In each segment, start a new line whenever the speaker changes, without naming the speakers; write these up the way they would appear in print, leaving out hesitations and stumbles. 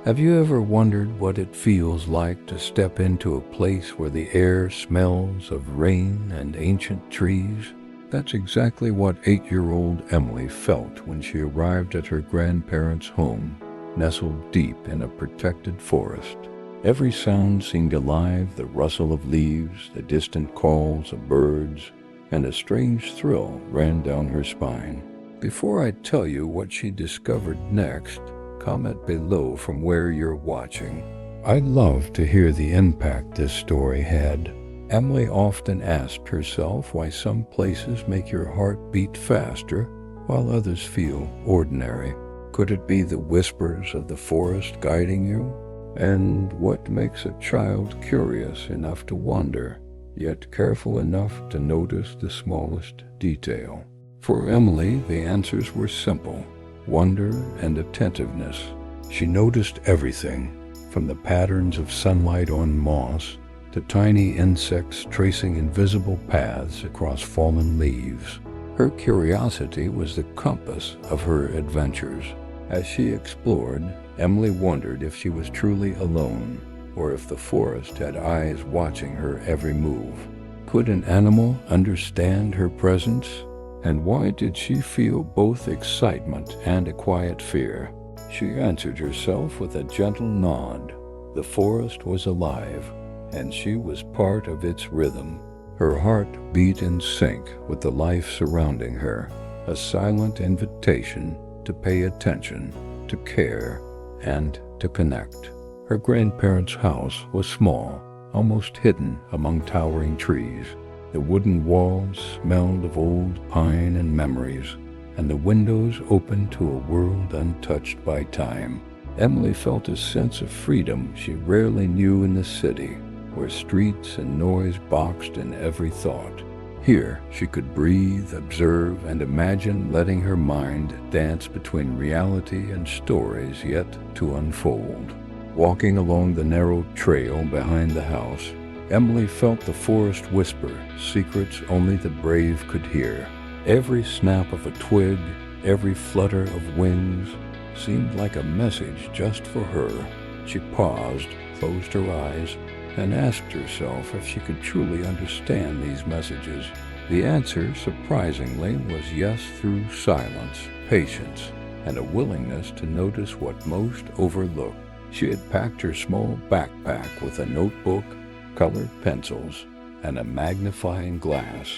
Have you ever wondered what it feels like to step into a place where the air smells of rain and ancient trees? That's exactly what 8-year-old Emily felt when she arrived at her grandparents' home, nestled deep in a protected forest. Every sound seemed alive, the rustle of leaves, the distant calls of birds, and a strange thrill ran down her spine. Before I tell you what she discovered next, comment below from where you're watching. I'd love to hear the impact this story had. Emily often asked herself why some places make your heart beat faster while others feel ordinary. Could it be the whispers of the forest guiding you? And what makes a child curious enough to wander, yet careful enough to notice the smallest detail? For Emily, the answers were simple: wonder and attentiveness. She noticed everything, from the patterns of sunlight on moss to tiny insects tracing invisible paths across fallen leaves. Her curiosity was the compass of her adventures. As she explored, Emily wondered if she was truly alone, or if the forest had eyes watching her every move. Could an animal understand her presence? And why did she feel both excitement and a quiet fear? She answered herself with a gentle nod. The forest was alive, and she was part of its rhythm. Her heart beat in sync with the life surrounding her, a silent invitation to pay attention, to care, and to connect. Her grandparents' house was small, almost hidden among towering trees. The wooden walls smelled of old pine and memories, and the windows opened to a world untouched by time. Emily felt a sense of freedom she rarely knew in the city, where streets and noise boxed in every thought. Here she could breathe, observe, and imagine, letting her mind dance between reality and stories yet to unfold. Walking along the narrow trail behind the house, Emily felt the forest whisper secrets only the brave could hear. Every snap of a twig, every flutter of wings seemed like a message just for her. She paused, closed her eyes, and asked herself if she could truly understand these messages. The answer, surprisingly, was yes, through silence, patience, and a willingness to notice what most overlooked. She had packed her small backpack with a notebook, colored pencils, and a magnifying glass,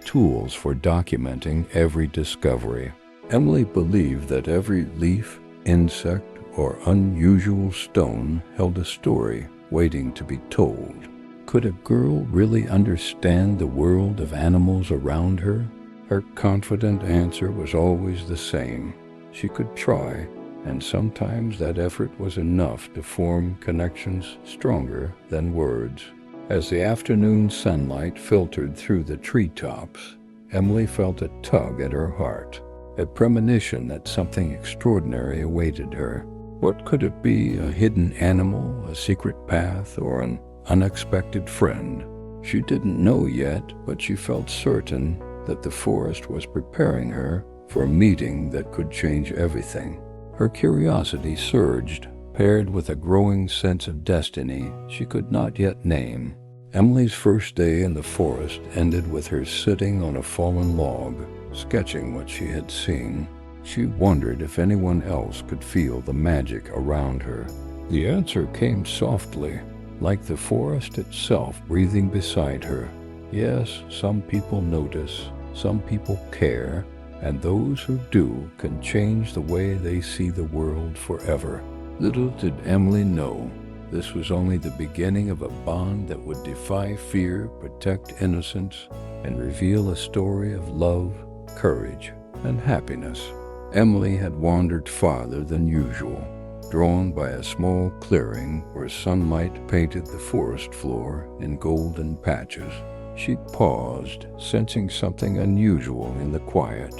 tools for documenting every discovery. Emily believed that every leaf, insect, or unusual stone held a story waiting to be told. Could a girl really understand the world of animals around her? Her confident answer was always the same. She could try, and sometimes that effort was enough to form connections stronger than words. As the afternoon sunlight filtered through the treetops, Emily felt a tug at her heart, a premonition that something extraordinary awaited her. What could it be? A hidden animal, a secret path, or an unexpected friend? She didn't know yet, but she felt certain that the forest was preparing her for a meeting that could change everything. Her curiosity surged, paired with a growing sense of destiny she could not yet name. Emily's first day in the forest ended with her sitting on a fallen log, sketching what she had seen. She wondered if anyone else could feel the magic around her. The answer came softly, like the forest itself breathing beside her. Yes, some people notice, some people care, and those who do can change the way they see the world forever. Little did Emily know, this was only the beginning of a bond that would defy fear, protect innocence, and reveal a story of love, courage, and happiness. Emily had wandered farther than usual, drawn by a small clearing where sunlight painted the forest floor in golden patches. She paused, sensing something unusual in the quiet.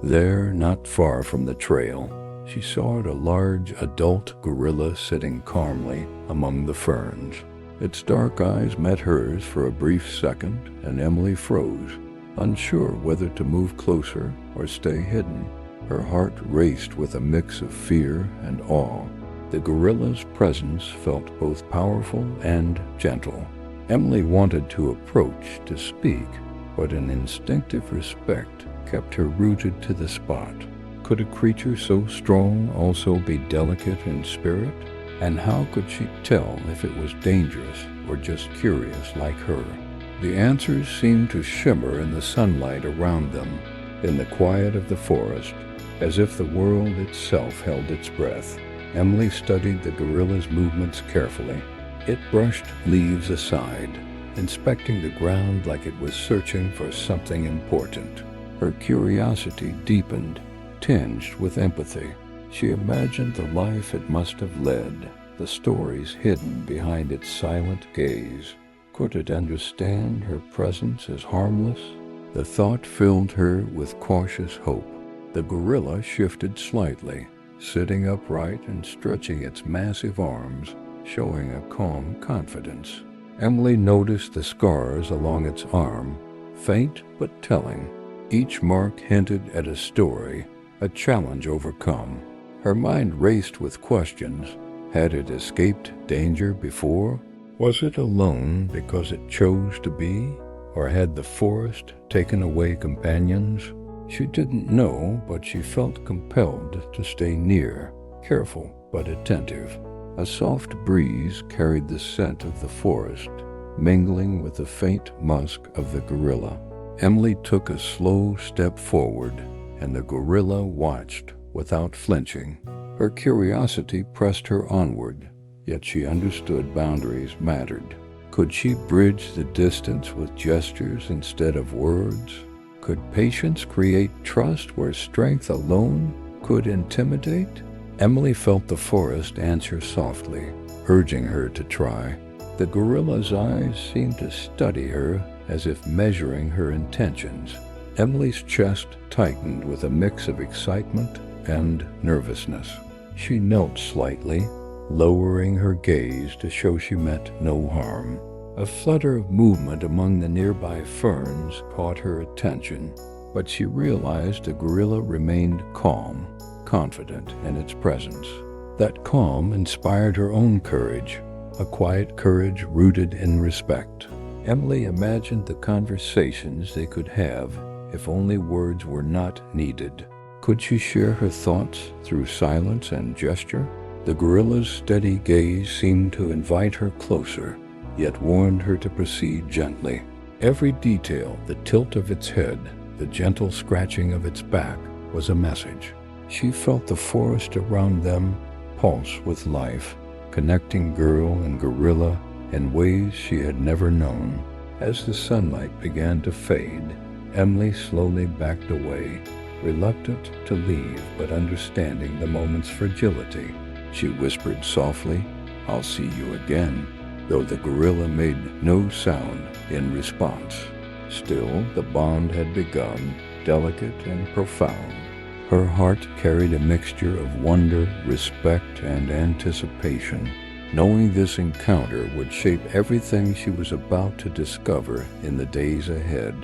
There, not far from the trail, she saw a large adult gorilla sitting calmly among the ferns. Its dark eyes met hers for a brief second, and Emily froze, unsure whether to move closer or stay hidden. Her heart raced with a mix of fear and awe. The gorilla's presence felt both powerful and gentle. Emily wanted to approach to speak, but an instinctive respect kept her rooted to the spot. Could a creature so strong also be delicate in spirit? And how could she tell if it was dangerous or just curious like her? The answers seemed to shimmer in the sunlight around them, in the quiet of the forest, as if the world itself held its breath. Emily studied the gorilla's movements carefully. It brushed leaves aside, inspecting the ground like it was searching for something important. Her curiosity deepened, tinged with empathy. She imagined the life it must have led, the stories hidden behind its silent gaze. Could it understand her presence as harmless? The thought filled her with cautious hope. The gorilla shifted slightly, sitting upright and stretching its massive arms, showing a calm confidence. Emily noticed the scars along its arm, faint but telling. Each mark hinted at a story, a challenge overcome. Her mind raced with questions. Had it escaped danger before? Was it alone because it chose to be? Or had the forest taken away companions? She didn't know, but she felt compelled to stay near, careful but attentive. A soft breeze carried the scent of the forest, mingling with the faint musk of the gorilla. Emily took a slow step forward, and the gorilla watched without flinching. Her curiosity pressed her onward, yet she understood boundaries mattered. Could she bridge the distance with gestures instead of words? Could patience create trust where strength alone could intimidate? Emily felt the forest answer softly, urging her to try. The gorilla's eyes seemed to study her as if measuring her intentions. Emily's chest tightened with a mix of excitement and nervousness. She knelt slightly, lowering her gaze to show she meant no harm. A flutter of movement among the nearby ferns caught her attention, but she realized the gorilla remained calm, confident in its presence. That calm inspired her own courage, a quiet courage rooted in respect. Emily imagined the conversations they could have if only words were not needed. Could she share her thoughts through silence and gesture? The gorilla's steady gaze seemed to invite her closer, yet warned her to proceed gently. Every detail, the tilt of its head, the gentle scratching of its back, was a message. She felt the forest around them pulse with life, connecting girl and gorilla in ways she had never known. As the sunlight began to fade, Emily slowly backed away, reluctant to leave but understanding the moment's fragility. She whispered softly, "I'll see you again," though the gorilla made no sound in response. Still, the bond had begun, delicate and profound. Her heart carried a mixture of wonder, respect, and anticipation, knowing this encounter would shape everything she was about to discover in the days ahead.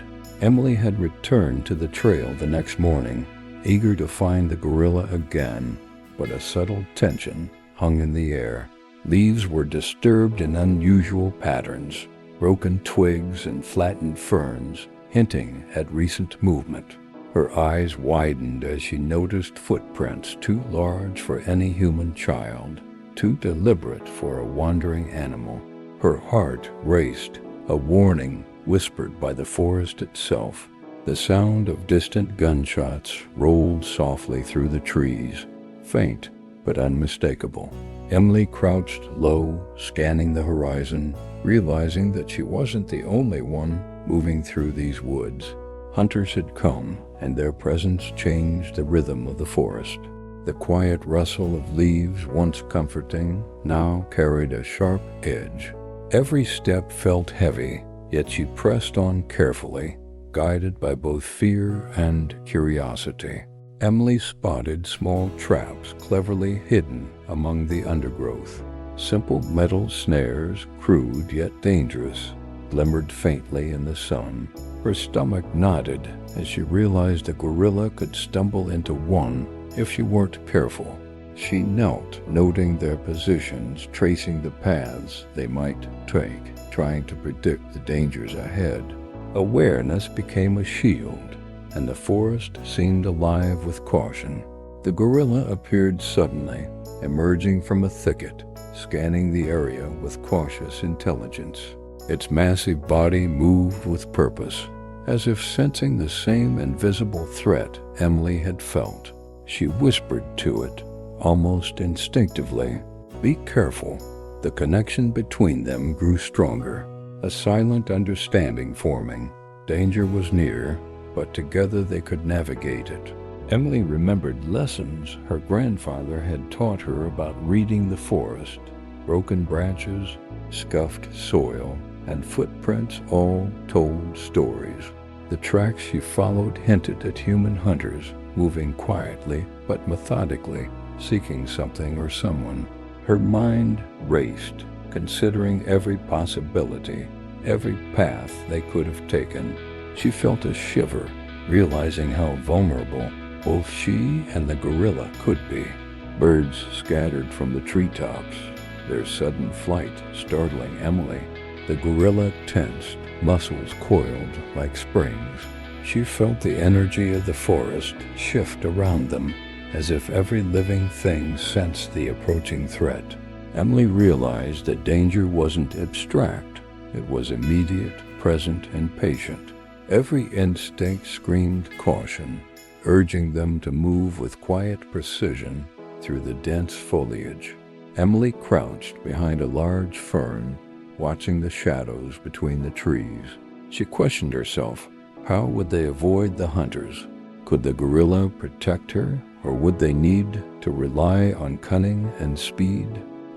Emily had returned to the trail the next morning, eager to find the gorilla again, but a subtle tension hung in the air. Leaves were disturbed in unusual patterns, broken twigs and flattened ferns, hinting at recent movement. Her eyes widened as she noticed footprints too large for any human child, too deliberate for a wandering animal. Her heart raced, a warning whispered by the forest itself. The sound of distant gunshots rolled softly through the trees, faint but unmistakable. Emily crouched low, scanning the horizon, realizing that she wasn't the only one moving through these woods. Hunters had come, and their presence changed the rhythm of the forest. The quiet rustle of leaves, once comforting, now carried a sharp edge. Every step felt heavy, yet she pressed on carefully, guided by both fear and curiosity. Emily spotted small traps cleverly hidden among the undergrowth. Simple metal snares, crude yet dangerous, glimmered faintly in the sun. Her stomach nodded as she realized a gorilla could stumble into one if she weren't careful. She knelt, noting their positions, tracing the paths they might take, trying to predict the dangers ahead. Awareness became a shield, and the forest seemed alive with caution. The gorilla appeared suddenly, emerging from a thicket, scanning the area with cautious intelligence. Its massive body moved with purpose, as if sensing the same invisible threat Emily had felt. She whispered to it, almost instinctively, "Be careful." The connection between them grew stronger, a silent understanding forming. Danger was near, but together they could navigate it. Emily remembered lessons her grandfather had taught her about reading the forest. Broken branches, scuffed soil, and footprints all told stories. The tracks she followed hinted at human hunters, moving quietly but methodically, seeking something or someone. Her mind raced, considering every possibility, every path they could have taken. She felt a shiver, realizing how vulnerable both she and the gorilla could be. Birds scattered from the treetops, their sudden flight startling Emily. The gorilla tensed, muscles coiled like springs. She felt the energy of the forest shift around them, as if every living thing sensed the approaching threat. Emily realized that danger wasn't abstract. It was immediate, present, and patient. Every instinct screamed caution, urging them to move with quiet precision through the dense foliage. Emily crouched behind a large fern, watching the shadows between the trees. She questioned herself, how would they avoid the hunters? Could the gorilla protect her, or would they need to rely on cunning and speed?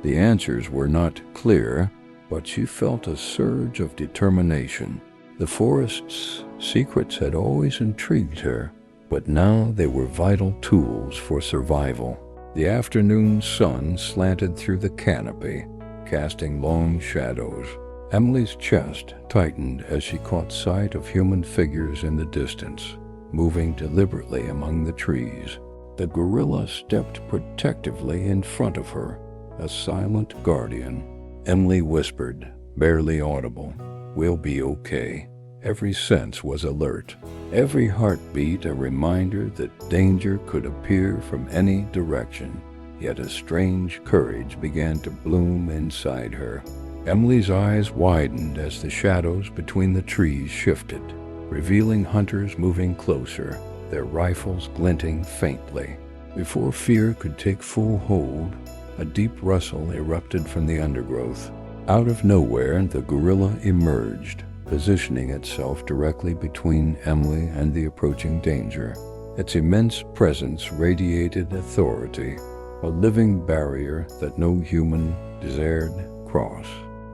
The answers were not clear, but she felt a surge of determination. The forest's secrets had always intrigued her, but now they were vital tools for survival. The afternoon sun slanted through the canopy, casting long shadows. Emily's chest tightened as she caught sight of human figures in the distance, moving deliberately among the trees. The gorilla stepped protectively in front of her, a silent guardian. Emily whispered, barely audible, "We'll be okay." Every sense was alert, every heartbeat a reminder that danger could appear from any direction. Yet a strange courage began to bloom inside her. Emily's eyes widened as the shadows between the trees shifted, revealing hunters moving closer, their rifles glinting faintly. Before fear could take full hold, a deep rustle erupted from the undergrowth. Out of nowhere, the gorilla emerged, positioning itself directly between Emily and the approaching danger. Its immense presence radiated authority, a living barrier that no human dared cross.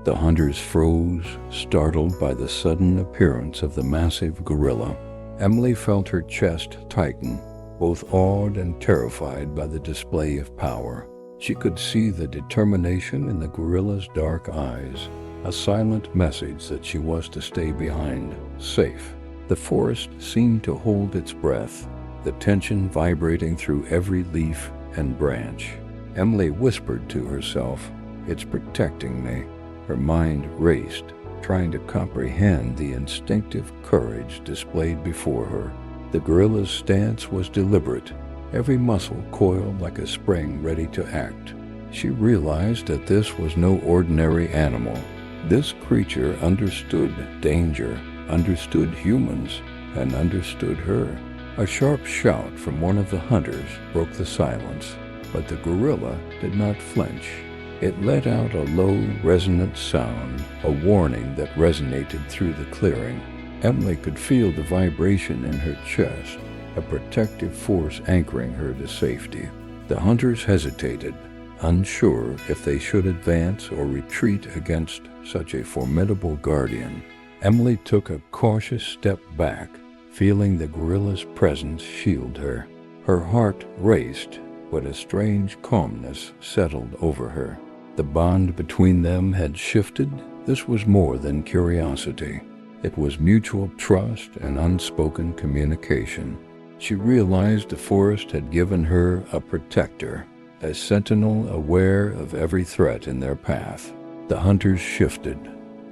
The hunters froze, startled by the sudden appearance of the massive gorilla. Emily felt her chest tighten, both awed and terrified by the display of power. She could see the determination in the gorilla's dark eyes, a silent message that she was to stay behind, safe. The forest seemed to hold its breath, the tension vibrating through every leaf and branch. Emily whispered to herself, "It's protecting me." Her mind raced, trying to comprehend the instinctive courage displayed before her. The gorilla's stance was deliberate, every muscle coiled like a spring ready to act. She realized that this was no ordinary animal. This creature understood danger, understood humans, and understood her. A sharp shout from one of the hunters broke the silence, but the gorilla did not flinch. It let out a low, resonant sound, a warning that resonated through the clearing. Emily could feel the vibration in her chest, a protective force anchoring her to safety. The hunters hesitated, unsure if they should advance or retreat against such a formidable guardian. Emily took a cautious step back, feeling the gorilla's presence shield her. Her heart raced, but a strange calmness settled over her. The bond between them had shifted. This was more than curiosity. It was mutual trust and unspoken communication. She realized the forest had given her a protector, a sentinel aware of every threat in their path. The hunters shifted,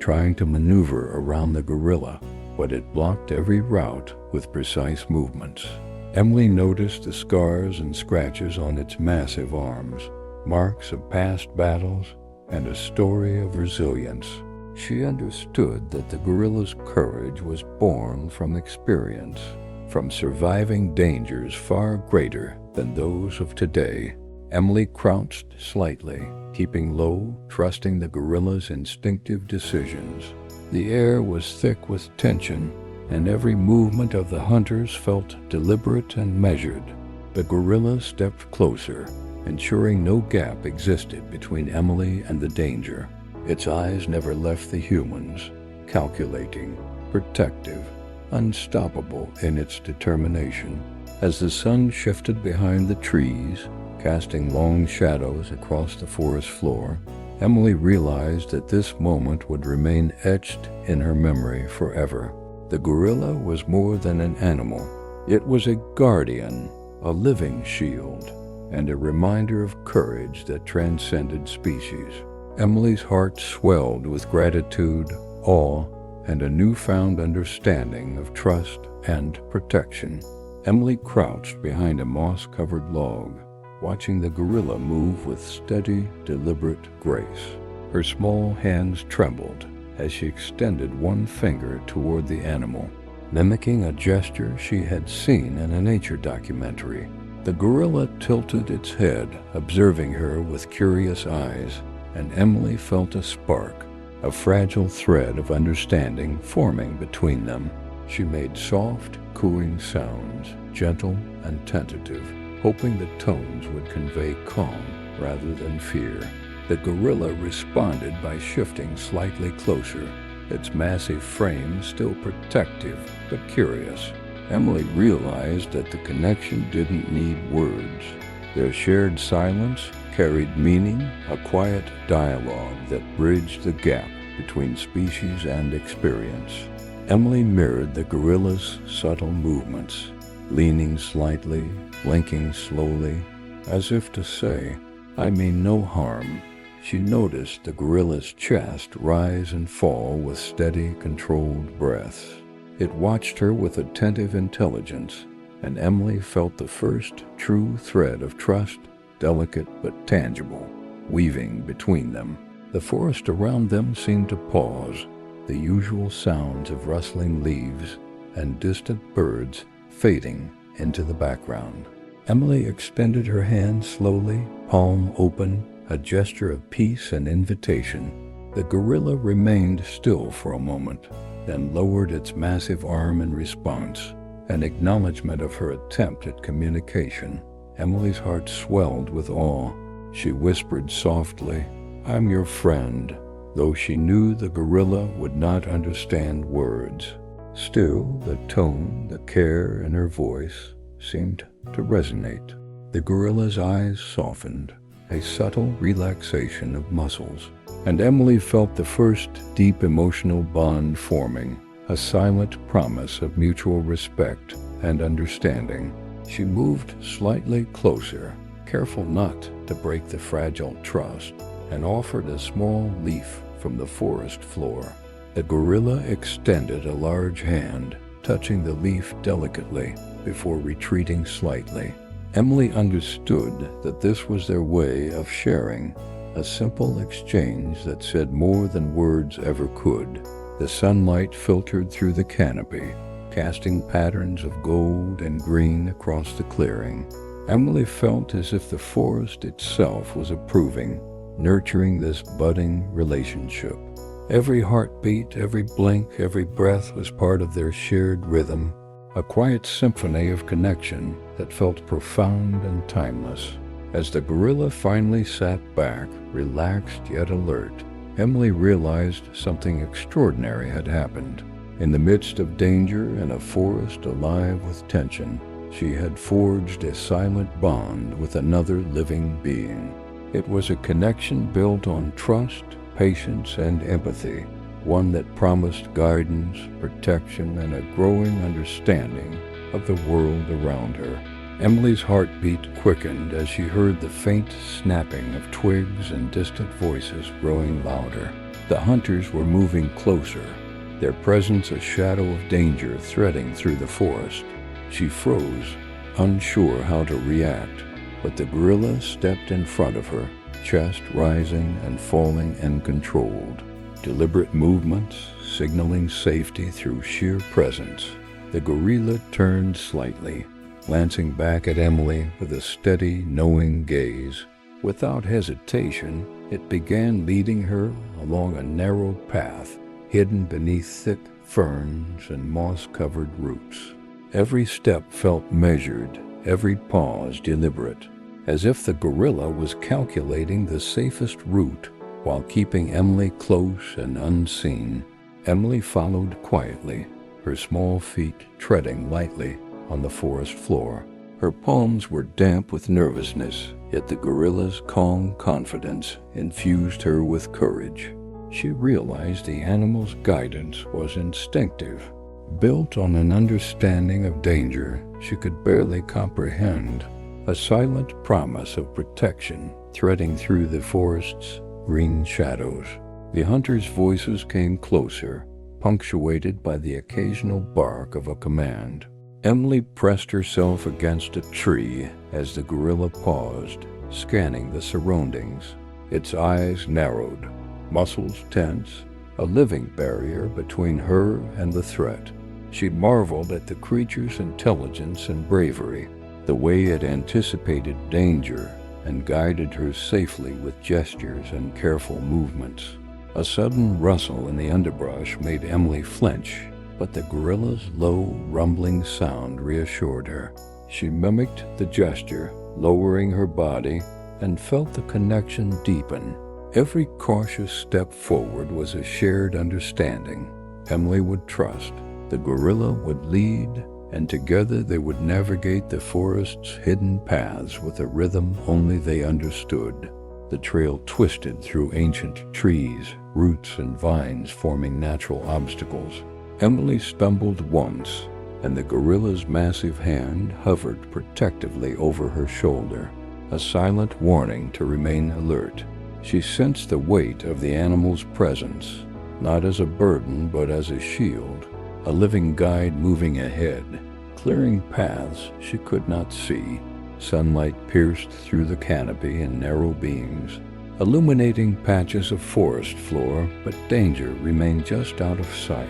trying to maneuver around the gorilla, but it blocked every route with precise movements. Emily noticed the scars and scratches on its massive arms, marks of past battles and a story of resilience. She understood that the gorilla's courage was born from experience, from surviving dangers far greater than those of today. Emily crouched slightly, keeping low, trusting the gorilla's instinctive decisions. The air was thick with tension, and every movement of the hunters felt deliberate and measured. The gorilla stepped closer, ensuring no gap existed between Emily and the danger. Its eyes never left the humans, calculating, protective, unstoppable in its determination. As the sun shifted behind the trees, casting long shadows across the forest floor, Emily realized that this moment would remain etched in her memory forever. The gorilla was more than an animal. It was a guardian, a living shield, and a reminder of courage that transcended species. Emily's heart swelled with gratitude, awe, and a newfound understanding of trust and protection. Emily crouched behind a moss-covered log, watching the gorilla move with steady, deliberate grace. Her small hands trembled as she extended one finger toward the animal, mimicking a gesture she had seen in a nature documentary. The gorilla tilted its head, observing her with curious eyes, and Emily felt a spark, a fragile thread of understanding forming between them. She made soft, cooing sounds, gentle and tentative, hoping the tones would convey calm rather than fear. The gorilla responded by shifting slightly closer, its massive frame still protective but curious. Emily realized that the connection didn't need words. Their shared silence carried meaning, a quiet dialogue that bridged the gap between species and experience. Emily mirrored the gorilla's subtle movements, leaning slightly, blinking slowly, as if to say, "I mean no harm." She noticed the gorilla's chest rise and fall with steady, controlled breaths. It watched her with attentive intelligence, and Emily felt the first true thread of trust, delicate but tangible, weaving between them. The forest around them seemed to pause, the usual sounds of rustling leaves and distant birds fading into the background. Emily extended her hand slowly, palm open, a gesture of peace and invitation. The gorilla remained still for a moment, then lowered its massive arm in response, an acknowledgement of her attempt at communication. Emily's heart swelled with awe. She whispered softly, "I'm your friend," though she knew the gorilla would not understand words. Still, the tone, the care in her voice seemed to resonate. The gorilla's eyes softened, a subtle relaxation of muscles, and Emily felt the first deep emotional bond forming, a silent promise of mutual respect and understanding. She moved slightly closer, careful not to break the fragile trust, and offered a small leaf from the forest floor. The gorilla extended a large hand, touching the leaf delicately before retreating slightly. Emily understood that this was their way of sharing, a simple exchange that said more than words ever could. The sunlight filtered through the canopy, casting patterns of gold and green across the clearing. Emily felt as if the forest itself was approving, nurturing this budding relationship. Every heartbeat, every blink, every breath was part of their shared rhythm, a quiet symphony of connection that felt profound and timeless. As the gorilla finally sat back, relaxed yet alert, Emily realized something extraordinary had happened. In the midst of danger and a forest alive with tension, she had forged a silent bond with another living being. It was a connection built on trust, patience, and empathy, one that promised guidance, protection, and a growing understanding of the world around her. Emily's heartbeat quickened as she heard the faint snapping of twigs and distant voices growing louder. The hunters were moving closer, their presence a shadow of danger threading through the forest. She froze, unsure how to react, but the gorilla stepped in front of her, chest rising and falling uncontrolled. Deliberate movements, signaling safety through sheer presence. The gorilla turned slightly, glancing back at Emily with a steady, knowing gaze. Without hesitation, it began leading her along a narrow path, hidden beneath thick ferns and moss-covered roots. Every step felt measured, every pause deliberate, as if the gorilla was calculating the safest route while keeping Emily close and unseen. Emily followed quietly, her small feet treading lightly on the forest floor. Her palms were damp with nervousness, yet the gorilla's calm confidence infused her with courage. She realized the animal's guidance was instinctive, built on an understanding of danger she could barely comprehend, a silent promise of protection threading through the forest's green shadows. The hunters' voices came closer, punctuated by the occasional bark of a command. Emily pressed herself against a tree as the gorilla paused, scanning the surroundings. Its eyes narrowed, muscles tense, a living barrier between her and the threat. She marveled at the creature's intelligence and bravery, the way it anticipated danger and guided her safely with gestures and careful movements. A sudden rustle in the underbrush made Emily flinch, but the gorilla's low, rumbling sound reassured her. She mimicked the gesture, lowering her body, and felt the connection deepen. Every cautious step forward was a shared understanding. Emily would trust, the gorilla would lead, and together they would navigate the forest's hidden paths with a rhythm only they understood. The trail twisted through ancient trees, roots and vines forming natural obstacles. Emily stumbled once, and the gorilla's massive hand hovered protectively over her shoulder, a silent warning to remain alert. She sensed the weight of the animal's presence, not as a burden but as a shield, a living guide moving ahead, clearing paths she could not see. Sunlight pierced through the canopy in narrow beams, illuminating patches of forest floor, but danger remained just out of sight.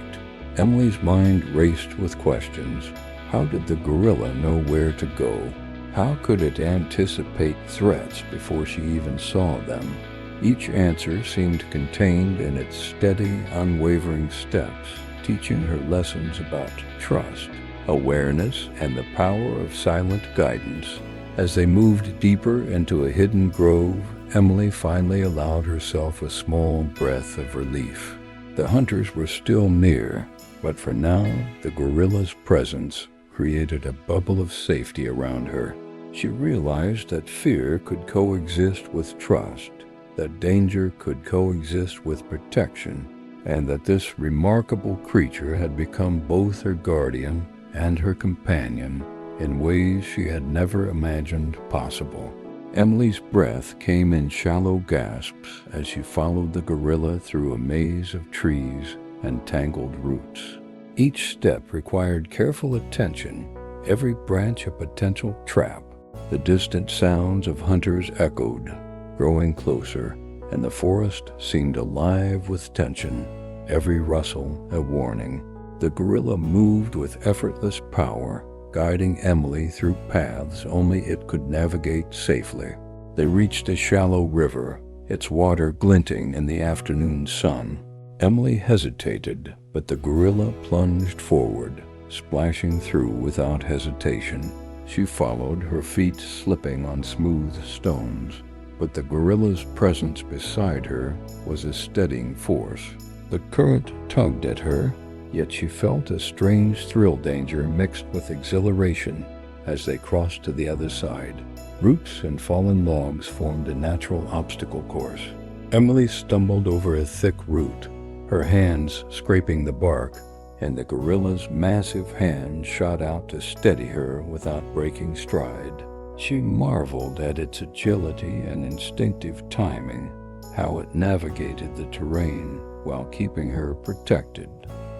Emily's mind raced with questions. How did the gorilla know where to go? How could it anticipate threats before she even saw them? Each answer seemed contained in its steady, unwavering steps, teaching her lessons about trust, awareness, and the power of silent guidance. As they moved deeper into a hidden grove, Emily finally allowed herself a small breath of relief. The hunters were still near, but for now, the gorilla's presence created a bubble of safety around her. She realized that fear could coexist with trust, that danger could coexist with protection, and that this remarkable creature had become both her guardian and her companion in ways she had never imagined possible. Emily's breath came in shallow gasps as she followed the gorilla through a maze of trees and tangled roots. Each step required careful attention, every branch a potential trap. The distant sounds of hunters echoed, growing closer, and the forest seemed alive with tension, every rustle a warning. The gorilla moved with effortless power, guiding Emily through paths only it could navigate safely. They reached a shallow river, its water glinting in the afternoon sun. Emily hesitated, but the gorilla plunged forward, splashing through without hesitation. She followed, her feet slipping on smooth stones, but the gorilla's presence beside her was a steadying force. The current tugged at her, yet she felt a strange thrill-danger mixed with exhilaration as they crossed to the other side. Roots and fallen logs formed a natural obstacle course. Emily stumbled over a thick root, her hands scraping the bark, and the gorilla's massive hand shot out to steady her without breaking stride. She marveled at its agility and instinctive timing, how it navigated the terrain while keeping her protected.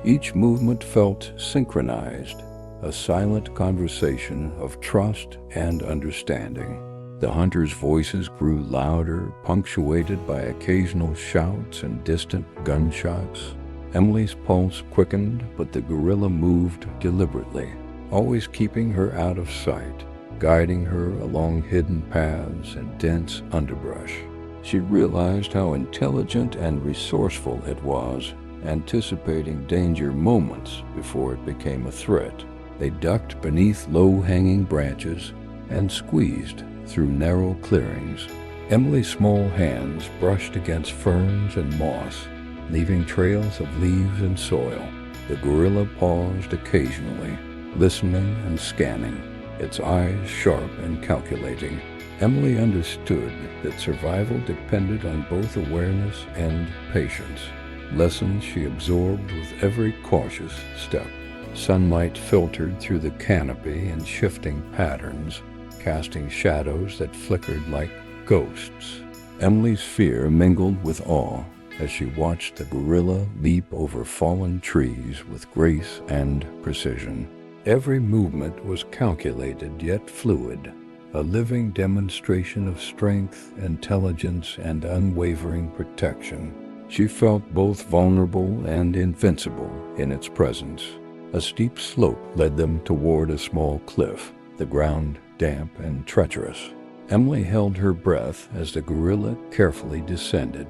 Each movement felt synchronized, a silent conversation of trust and understanding. The hunters' voices grew louder, punctuated by occasional shouts and distant gunshots. Emily's pulse quickened, but the gorilla moved deliberately, always keeping her out of sight, guiding her along hidden paths and dense underbrush. She realized how intelligent and resourceful it was, anticipating danger moments before it became a threat. They ducked beneath low-hanging branches and squeezed through narrow clearings. Emily's small hands brushed against ferns and moss, leaving trails of leaves and soil. The gorilla paused occasionally, listening and scanning, its eyes sharp and calculating. Emily understood that survival depended on both awareness and patience, lessons she absorbed with every cautious step. Sunlight filtered through the canopy in shifting patterns, casting shadows that flickered like ghosts. Emily's fear mingled with awe as she watched the gorilla leap over fallen trees with grace and precision. Every movement was calculated yet fluid, a living demonstration of strength, intelligence, and unwavering protection. She felt both vulnerable and invincible in its presence. A steep slope led them toward a small cliff, the ground damp and treacherous. Emily held her breath as the gorilla carefully descended,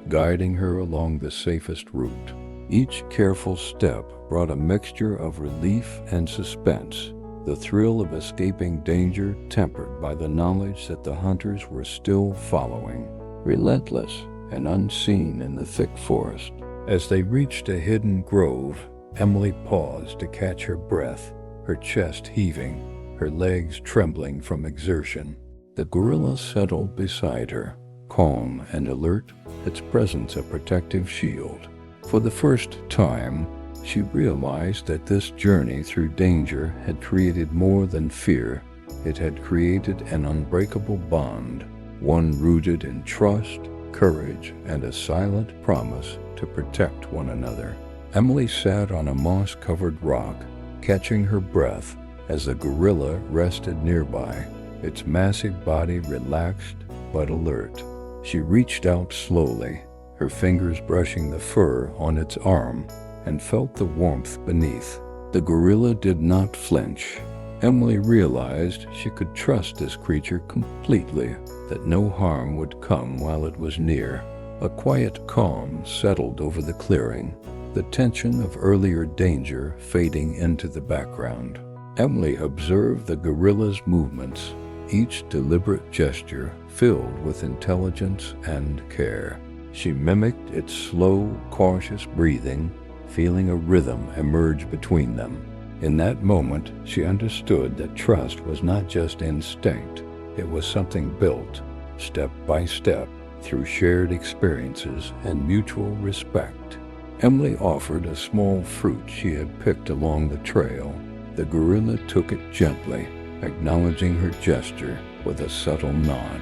guiding her along the safest route. Each careful step brought a mixture of relief and suspense, the thrill of escaping danger tempered by the knowledge that the hunters were still following, relentless and unseen in the thick forest. As they reached a hidden grove, Emily paused to catch her breath, her chest heaving, her legs trembling from exertion. The gorilla settled beside her, calm and alert, its presence a protective shield. For the first time, she realized that this journey through danger had created more than fear. It had created an unbreakable bond, one rooted in trust, courage, and a silent promise to protect one another. Emily sat on a moss-covered rock, catching her breath as the gorilla rested nearby, its massive body relaxed but alert. She reached out slowly, her fingers brushing the fur on its arm, and felt the warmth beneath. The gorilla did not flinch. Emily realized she could trust this creature completely, that no harm would come while it was near. A quiet calm settled over the clearing, the tension of earlier danger fading into the background. Emily observed the gorilla's movements, each deliberate gesture filled with intelligence and care. She mimicked its slow, cautious breathing, feeling a rhythm emerge between them. In that moment, she understood that trust was not just instinct, it was something built, step by step, through shared experiences and mutual respect. Emily offered a small fruit she had picked along the trail. The gorilla took it gently, acknowledging her gesture with a subtle nod.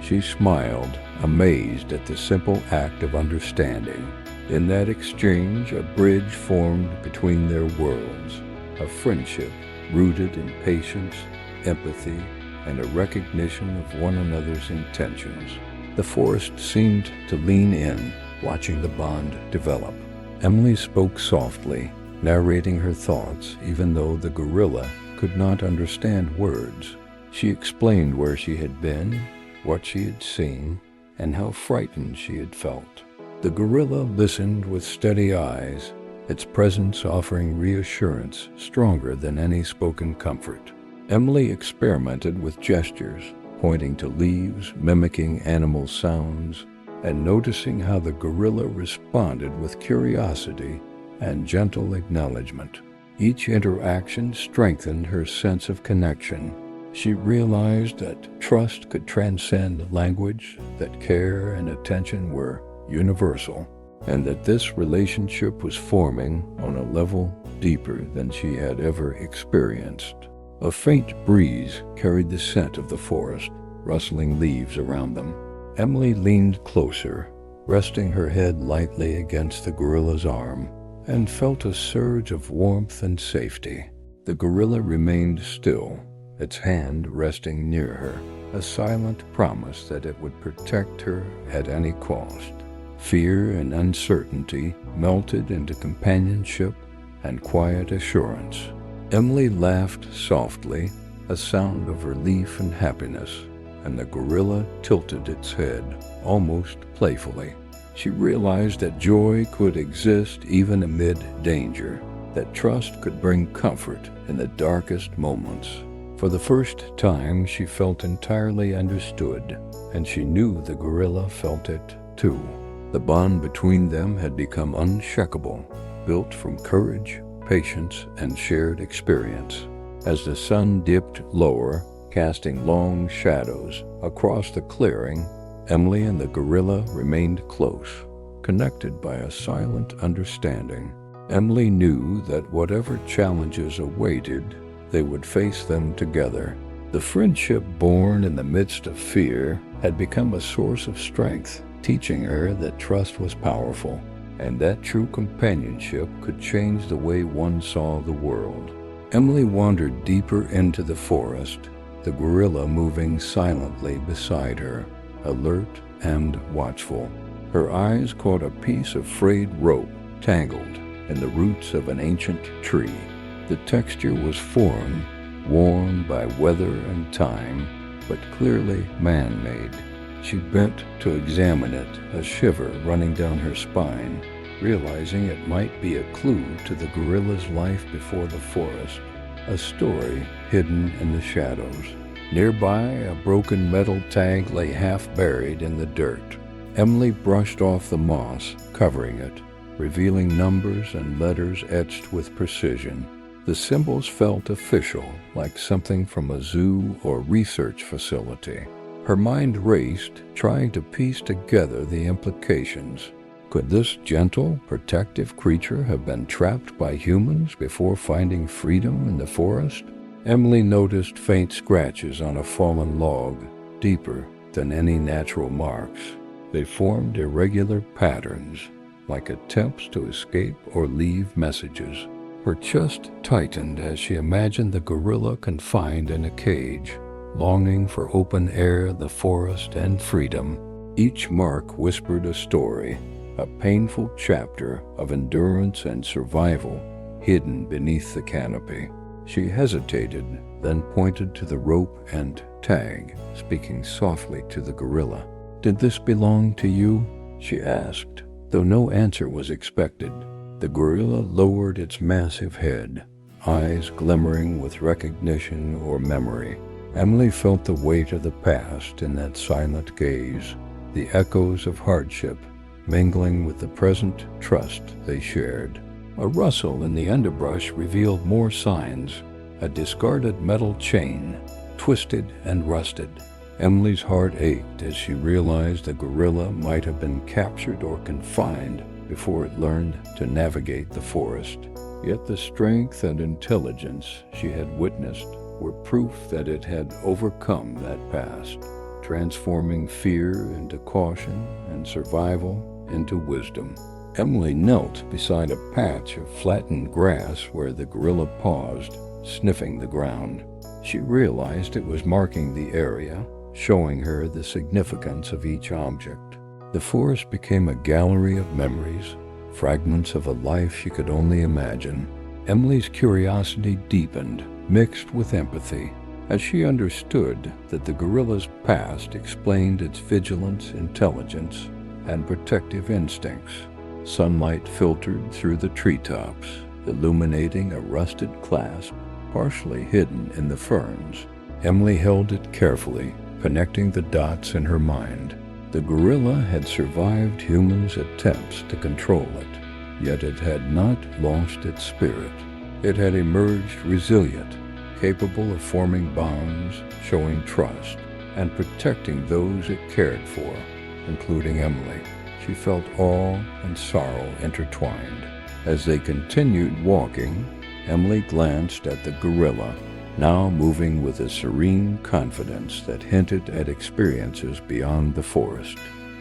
She smiled, amazed at the simple act of understanding. In that exchange, a bridge formed between their worlds, a friendship rooted in patience, empathy, and a recognition of one another's intentions. The forest seemed to lean in, watching the bond develop. Emily spoke softly, narrating her thoughts, even though the gorilla could not understand words. She explained where she had been, what she had seen, and how frightened she had felt. The gorilla listened with steady eyes, its presence offering reassurance stronger than any spoken comfort. Emily experimented with gestures, pointing to leaves, mimicking animal sounds, and noticing how the gorilla responded with curiosity and gentle acknowledgement. Each interaction strengthened her sense of connection. She realized that trust could transcend language, that care and attention were universal. and that this relationship was forming on a level deeper than she had ever experienced. A faint breeze carried the scent of the forest, rustling leaves around them. Emily leaned closer, resting her head lightly against the gorilla's arm, and felt a surge of warmth and safety. The gorilla remained still, its hand resting near her, a silent promise that it would protect her at any cost. Fear and uncertainty melted into companionship and quiet assurance. Emily laughed softly, a sound of relief and happiness, and the gorilla tilted its head, almost playfully. She realized that joy could exist even amid danger, that trust could bring comfort in the darkest moments. For the first time, she felt entirely understood, and she knew the gorilla felt it too. The bond between them had become unshakable, built from courage, patience, and shared experience. As the sun dipped lower, casting long shadows across the clearing, Emily and the gorilla remained close, connected by a silent understanding. Emily knew that whatever challenges awaited, they would face them together. The friendship born in the midst of fear had become a source of strength, teaching her that trust was powerful, and that true companionship could change the way one saw the world. Emily wandered deeper into the forest, the gorilla moving silently beside her, alert and watchful. Her eyes caught a piece of frayed rope tangled in the roots of an ancient tree. The texture was foreign, worn by weather and time, but clearly man-made. She bent to examine it, a shiver running down her spine, realizing it might be a clue to the gorilla's life before the forest, a story hidden in the shadows. Nearby, a broken metal tag lay half-buried in the dirt. Emily brushed off the moss, covering it, revealing numbers and letters etched with precision. The symbols felt official, like something from a zoo or research facility. Her mind raced, trying to piece together the implications. Could this gentle, protective creature have been trapped by humans before finding freedom in the forest? Emily noticed faint scratches on a fallen log, deeper than any natural marks. They formed irregular patterns, like attempts to escape or leave messages. Her chest tightened as she imagined the gorilla confined in a cage, longing for open air, the forest, and freedom. Each mark whispered a story, a painful chapter of endurance and survival hidden beneath the canopy. She hesitated, then pointed to the rope and tag, speaking softly to the gorilla. "Did this belong to you?" she asked. Though no answer was expected, the gorilla lowered its massive head, eyes glimmering with recognition or memory. Emily felt the weight of the past in that silent gaze, the echoes of hardship mingling with the present trust they shared. A rustle in the underbrush revealed more signs, a discarded metal chain, twisted and rusted. Emily's heart ached as she realized the gorilla might have been captured or confined before it learned to navigate the forest. Yet the strength and intelligence she had witnessed were proof that it had overcome that past, transforming fear into caution and survival into wisdom. Emily knelt beside a patch of flattened grass where the gorilla paused, sniffing the ground. She realized it was marking the area, showing her the significance of each object. The forest became a gallery of memories, fragments of a life she could only imagine. Emily's curiosity deepened, mixed with empathy, as she understood that the gorilla's past explained its vigilance, intelligence, and protective instincts. Sunlight filtered through the treetops, illuminating a rusted clasp partially hidden in the ferns. Emily held it carefully, connecting the dots in her mind. The gorilla had survived humans' attempts to control it, yet it had not lost its spirit. It had emerged resilient, capable of forming bonds, showing trust, and protecting those it cared for, including Emily. she felt awe and sorrow intertwined. As they continued walking, Emily glanced at the gorilla, now moving with a serene confidence that hinted at experiences beyond the forest.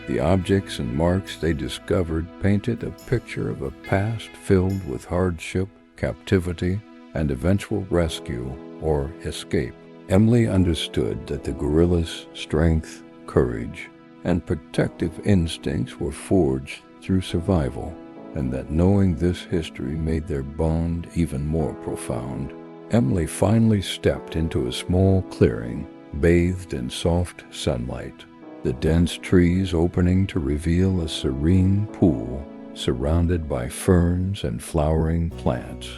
The objects and marks they discovered painted a picture of a past filled with hardship, captivity, and eventual rescue or escape. Emily understood that the gorilla's strength, courage, and protective instincts were forged through survival, and that knowing this history made their bond even more profound. Emily finally stepped into a small clearing, bathed in soft sunlight, the dense trees opening to reveal a serene pool surrounded by ferns and flowering plants.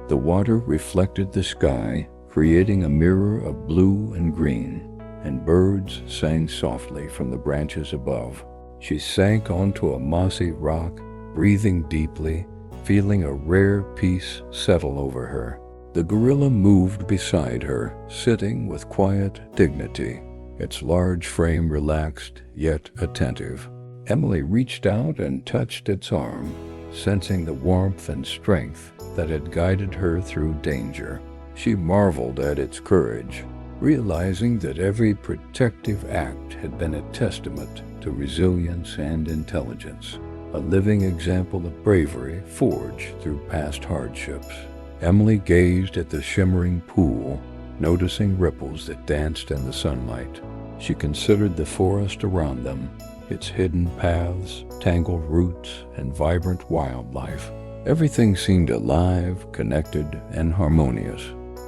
The water reflected the sky, creating a mirror of blue and green, and birds sang softly from the branches above. She sank onto a mossy rock, breathing deeply, feeling a rare peace settle over her. The gorilla moved beside her, sitting with quiet dignity, its large frame relaxed yet attentive. Emily reached out and touched its arm, sensing the warmth and strength that had guided her through danger. She marveled at its courage, realizing that every protective act had been a testament to resilience and intelligence, a living example of bravery forged through past hardships. Emily gazed at the shimmering pool, noticing ripples that danced in the sunlight. She considered the forest around them, its hidden paths, tangled roots, and vibrant wildlife. Everything seemed alive, connected, and harmonious.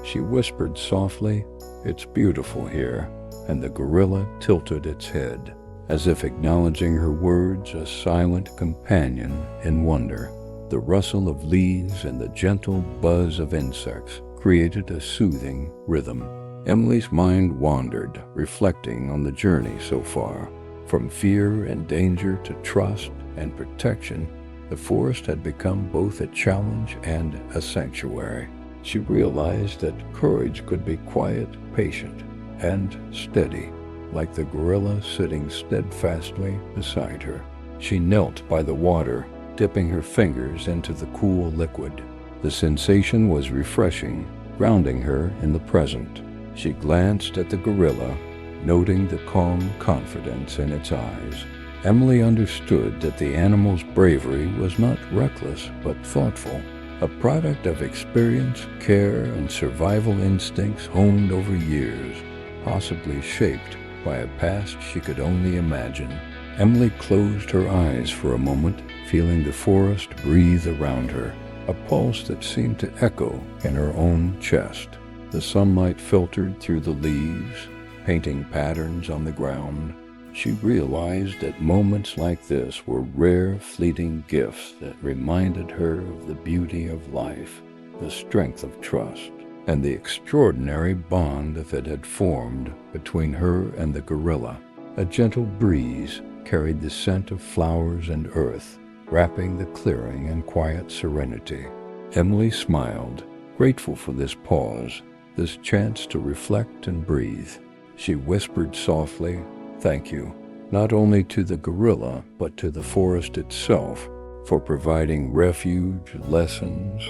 She whispered softly, "It's beautiful here," and the gorilla tilted its head, as if acknowledging her words, a silent companion in wonder. The rustle of leaves and the gentle buzz of insects created a soothing rhythm. Emily's mind wandered, reflecting on the journey so far. From fear and danger to trust and protection, the forest had become both a challenge and a sanctuary. She realized that courage could be quiet, patient, and steady, like the gorilla sitting steadfastly beside her. She knelt by the water, dipping her fingers into the cool liquid. The sensation was refreshing, grounding her in the present. She glanced at the gorilla, noting the calm confidence in its eyes. Emily understood that the animal's bravery was not reckless but thoughtful, a product of experience, care, and survival instincts honed over years, possibly shaped by a past she could only imagine. Emily closed her eyes for a moment, feeling the forest breathe around her, a pulse that seemed to echo in her own chest. The sunlight filtered through the leaves, painting patterns on the ground. She realized that moments like this were rare, fleeting gifts that reminded her of the beauty of life, the strength of trust, and the extraordinary bond that had formed between her and the gorilla. A gentle breeze carried the scent of flowers and earth, wrapping the clearing in quiet serenity. Emily smiled, grateful for this pause, this chance to reflect and breathe. She whispered softly, "Thank you, not only to the gorilla, but to the forest itself, for providing refuge, lessons,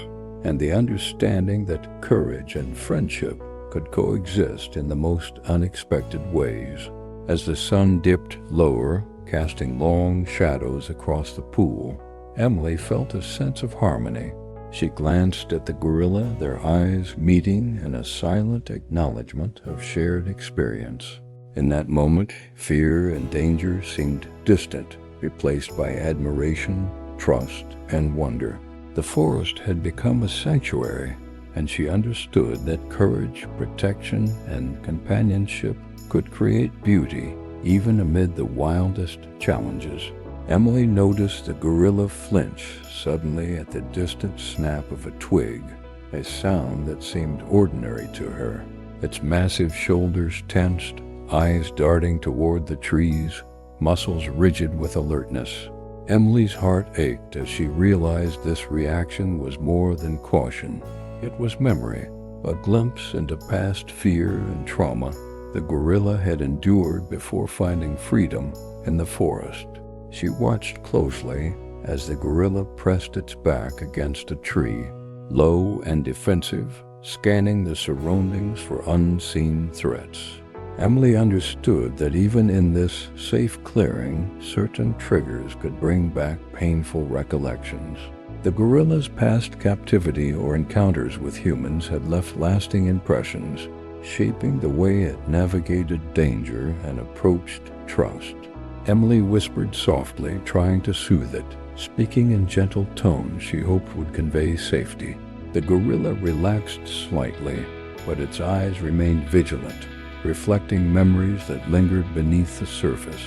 and the understanding that courage and friendship could coexist in the most unexpected ways." As the sun dipped lower, casting long shadows across the pool, Emily felt a sense of harmony. She glanced at the gorilla, their eyes meeting in a silent acknowledgement of shared experience. In that moment, fear and danger seemed distant, replaced by admiration, trust, and wonder. The forest had become a sanctuary, and she understood that courage, protection, and companionship could create beauty even amid the wildest challenges. Emily noticed the gorilla flinch suddenly at the distant snap of a twig, a sound that seemed ordinary to her. Its massive shoulders tensed, eyes darting toward the trees, muscles rigid with alertness. Emily's heart ached as she realized this reaction was more than caution. It was memory, a glimpse into past fear and trauma the gorilla had endured before finding freedom in the forest. She watched closely as the gorilla pressed its back against a tree, low and defensive, scanning the surroundings for unseen threats. Emily understood that even in this safe clearing, certain triggers could bring back painful recollections. The gorilla's past captivity or encounters with humans had left lasting impressions, shaping the way it navigated danger and approached trust. Emily whispered softly, trying to soothe it, speaking in gentle tones she hoped would convey safety. The gorilla relaxed slightly, but its eyes remained vigilant, reflecting memories that lingered beneath the surface.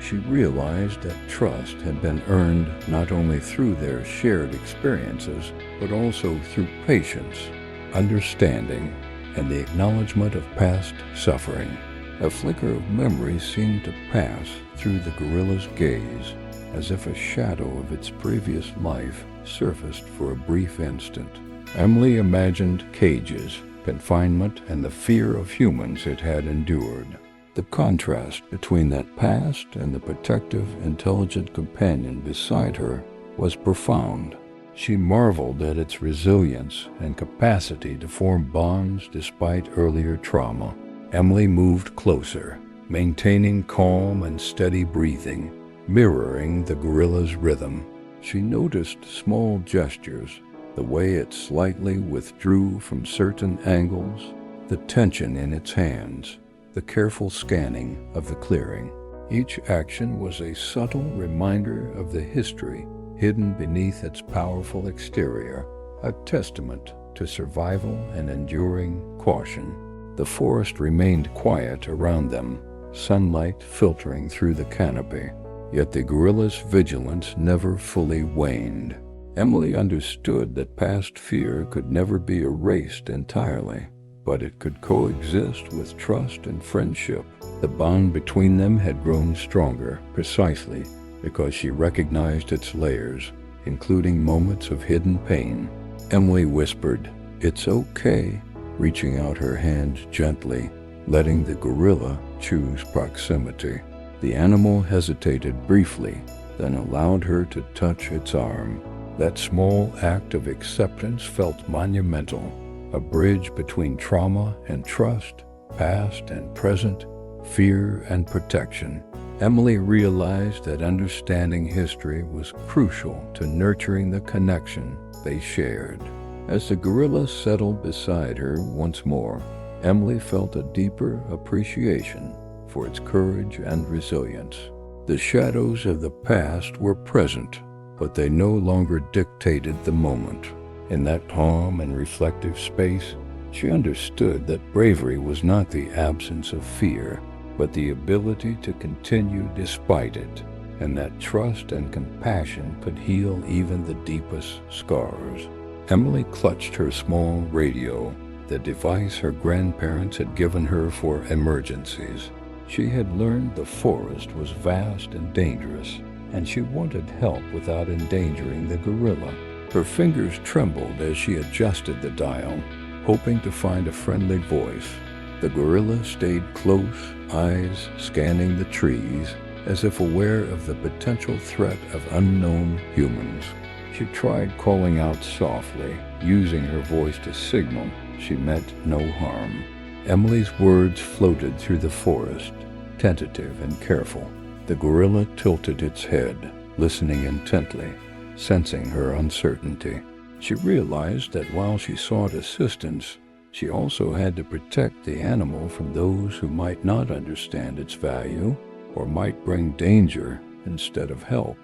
She realized that trust had been earned not only through their shared experiences, but also through patience, understanding, and the acknowledgement of past suffering. A flicker of memory seemed to pass through the gorilla's gaze, as if a shadow of its previous life surfaced for a brief instant. Emily imagined cages, confinement, and the fear of humans it had endured. The contrast between that past and the protective, intelligent companion beside her was profound. She marveled at its resilience and capacity to form bonds despite earlier trauma. Emily moved closer, maintaining calm and steady breathing, mirroring the gorilla's rhythm. She noticed small gestures, the way it slightly withdrew from certain angles, the tension in its hands, the careful scanning of the clearing. Each action was a subtle reminder of the history hidden beneath its powerful exterior, a testament to survival and enduring caution. The forest remained quiet around them, sunlight filtering through the canopy, yet the gorilla's vigilance never fully waned. Emily understood that past fear could never be erased entirely, but it could coexist with trust and friendship. The bond between them had grown stronger, precisely because she recognized its layers, including moments of hidden pain. Emily whispered, "It's okay," reaching out her hand gently, letting the gorilla choose proximity. The animal hesitated briefly, then allowed her to touch its arm. That small act of acceptance felt monumental, a bridge between trauma and trust, past and present, fear and protection. Emily realized that understanding history was crucial to nurturing the connection they shared. As the gorilla settled beside her once more, Emily felt a deeper appreciation for its courage and resilience. The shadows of the past were present, but they no longer dictated the moment. In that calm and reflective space, she understood that bravery was not the absence of fear, but the ability to continue despite it, and that trust and compassion could heal even the deepest scars. Emily clutched her small radio, the device her grandparents had given her for emergencies. She had learned the forest was vast and dangerous, and she wanted help without endangering the gorilla. Her fingers trembled as she adjusted the dial, hoping to find a friendly voice. The gorilla stayed close, eyes scanning the trees, as if aware of the potential threat of unknown humans. She tried calling out softly, using her voice to signal she meant no harm. Emily's words floated through the forest, tentative and careful. The gorilla tilted its head, listening intently, sensing her uncertainty. She realized that while she sought assistance, she also had to protect the animal from those who might not understand its value or might bring danger instead of help.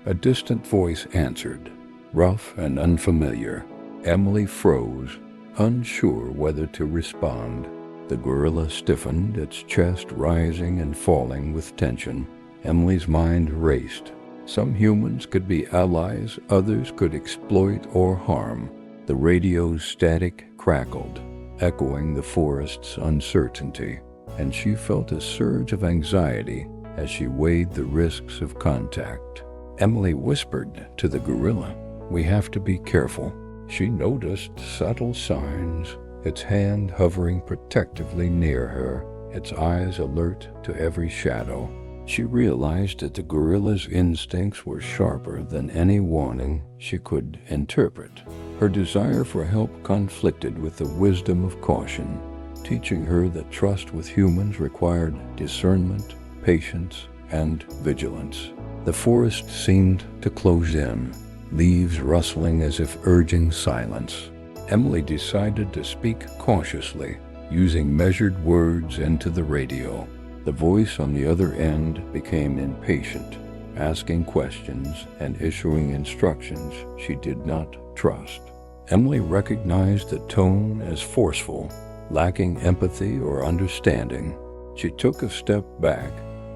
A distant voice answered, rough and unfamiliar. Emily froze, unsure whether to respond. The gorilla stiffened, its chest rising and falling with tension. Emily's mind raced. Some humans could be allies, others could exploit or harm. The radio's static crackled, echoing the forest's uncertainty, and she felt a surge of anxiety as she weighed the risks of contact. Emily whispered to the gorilla, "We have to be careful." She noticed subtle signs, its hand hovering protectively near her, its eyes alert to every shadow. She realized that the gorilla's instincts were sharper than any warning she could interpret. Her desire for help conflicted with the wisdom of caution, teaching her that trust with humans required discernment, patience, and vigilance. The forest seemed to close in, leaves rustling as if urging silence. Emily decided to speak cautiously, using measured words into the radio. The voice on the other end became impatient, asking questions and issuing instructions she did not trust. Emily recognized the tone as forceful, lacking empathy or understanding. She took a step back,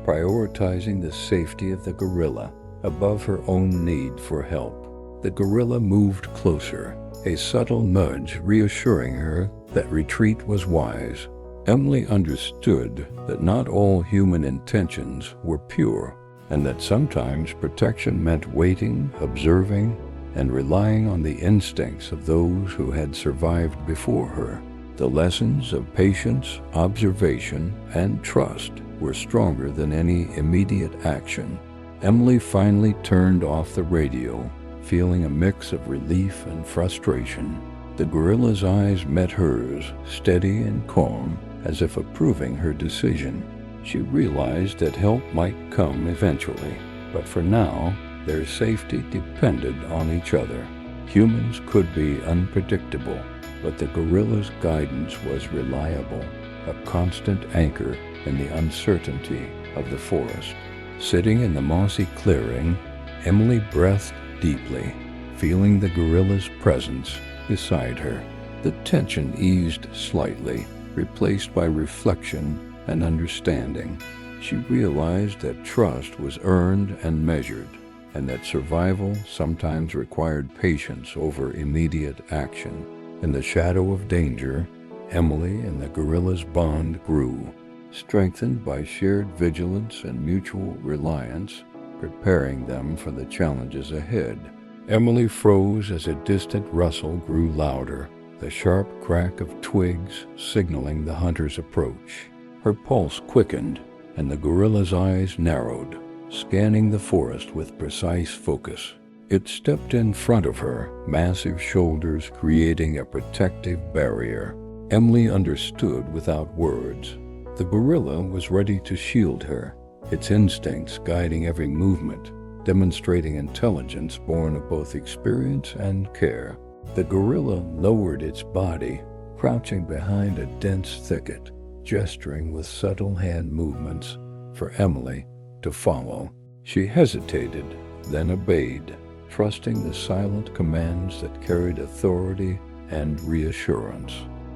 prioritizing the safety of the gorilla above her own need for help. The gorilla moved closer, a subtle nudge reassuring her that retreat was wise. Emily understood that not all human intentions were pure, and that sometimes protection meant waiting, observing, and relying on the instincts of those who had survived before her. The lessons of patience, observation, and trust were stronger than any immediate action. Emily finally turned off the radio, feeling a mix of relief and frustration. The gorilla's eyes met hers, steady and calm, as if approving her decision. She realized that help might come eventually, but for now, their safety depended on each other. Humans could be unpredictable, but the gorilla's guidance was reliable, a constant anchor in the uncertainty of the forest. Sitting in the mossy clearing, Emily breathed deeply, feeling the gorilla's presence beside her. The tension eased slightly, replaced by reflection and understanding. She realized that trust was earned and measured, and that survival sometimes required patience over immediate action. In the shadow of danger, Emily and the gorilla's bond grew, strengthened by shared vigilance and mutual reliance, preparing them for the challenges ahead. Emily froze as a distant rustle grew louder, the sharp crack of twigs signaling the hunter's approach. Her pulse quickened, and the gorilla's eyes narrowed, scanning the forest with precise focus. It stepped in front of her, massive shoulders creating a protective barrier. Emily understood without words. The gorilla was ready to shield her, its instincts guiding every movement, demonstrating intelligence born of both experience and care. The gorilla lowered its body, crouching behind a dense thicket, gesturing with subtle hand movements for Emily to follow. She hesitated, then obeyed, trusting the silent commands that carried authority and reassurance.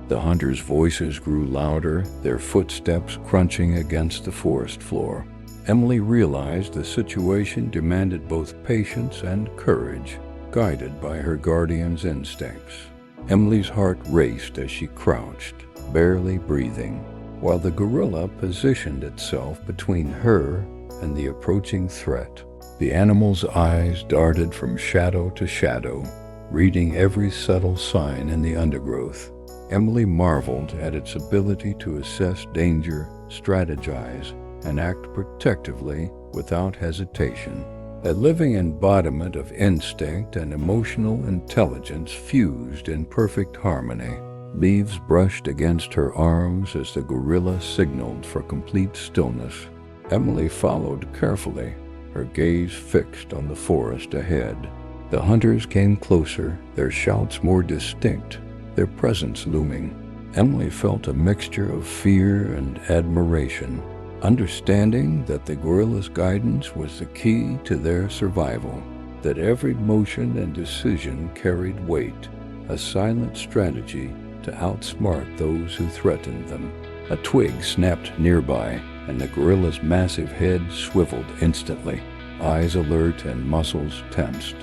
The hunters' voices grew louder, their footsteps crunching against the forest floor. Emily realized the situation demanded both patience and courage, guided by her guardian's instincts. Emily's heart raced as she crouched, barely breathing, while the gorilla positioned itself between her and the approaching threat. The animal's eyes darted from shadow to shadow, reading every subtle sign in the undergrowth. Emily marveled at its ability to assess danger, strategize, and act protectively without hesitation. A living embodiment of instinct and emotional intelligence fused in perfect harmony. Leaves brushed against her arms as the gorilla signaled for complete stillness. Emily followed carefully, her gaze fixed on the forest ahead. The hunters came closer, their shouts more distinct, their presence looming. Emily felt a mixture of fear and admiration, understanding that the gorilla's guidance was the key to their survival, that every motion and decision carried weight, a silent strategy to outsmart those who threatened them. A twig snapped nearby, and the gorilla's massive head swiveled instantly, eyes alert and muscles tensed.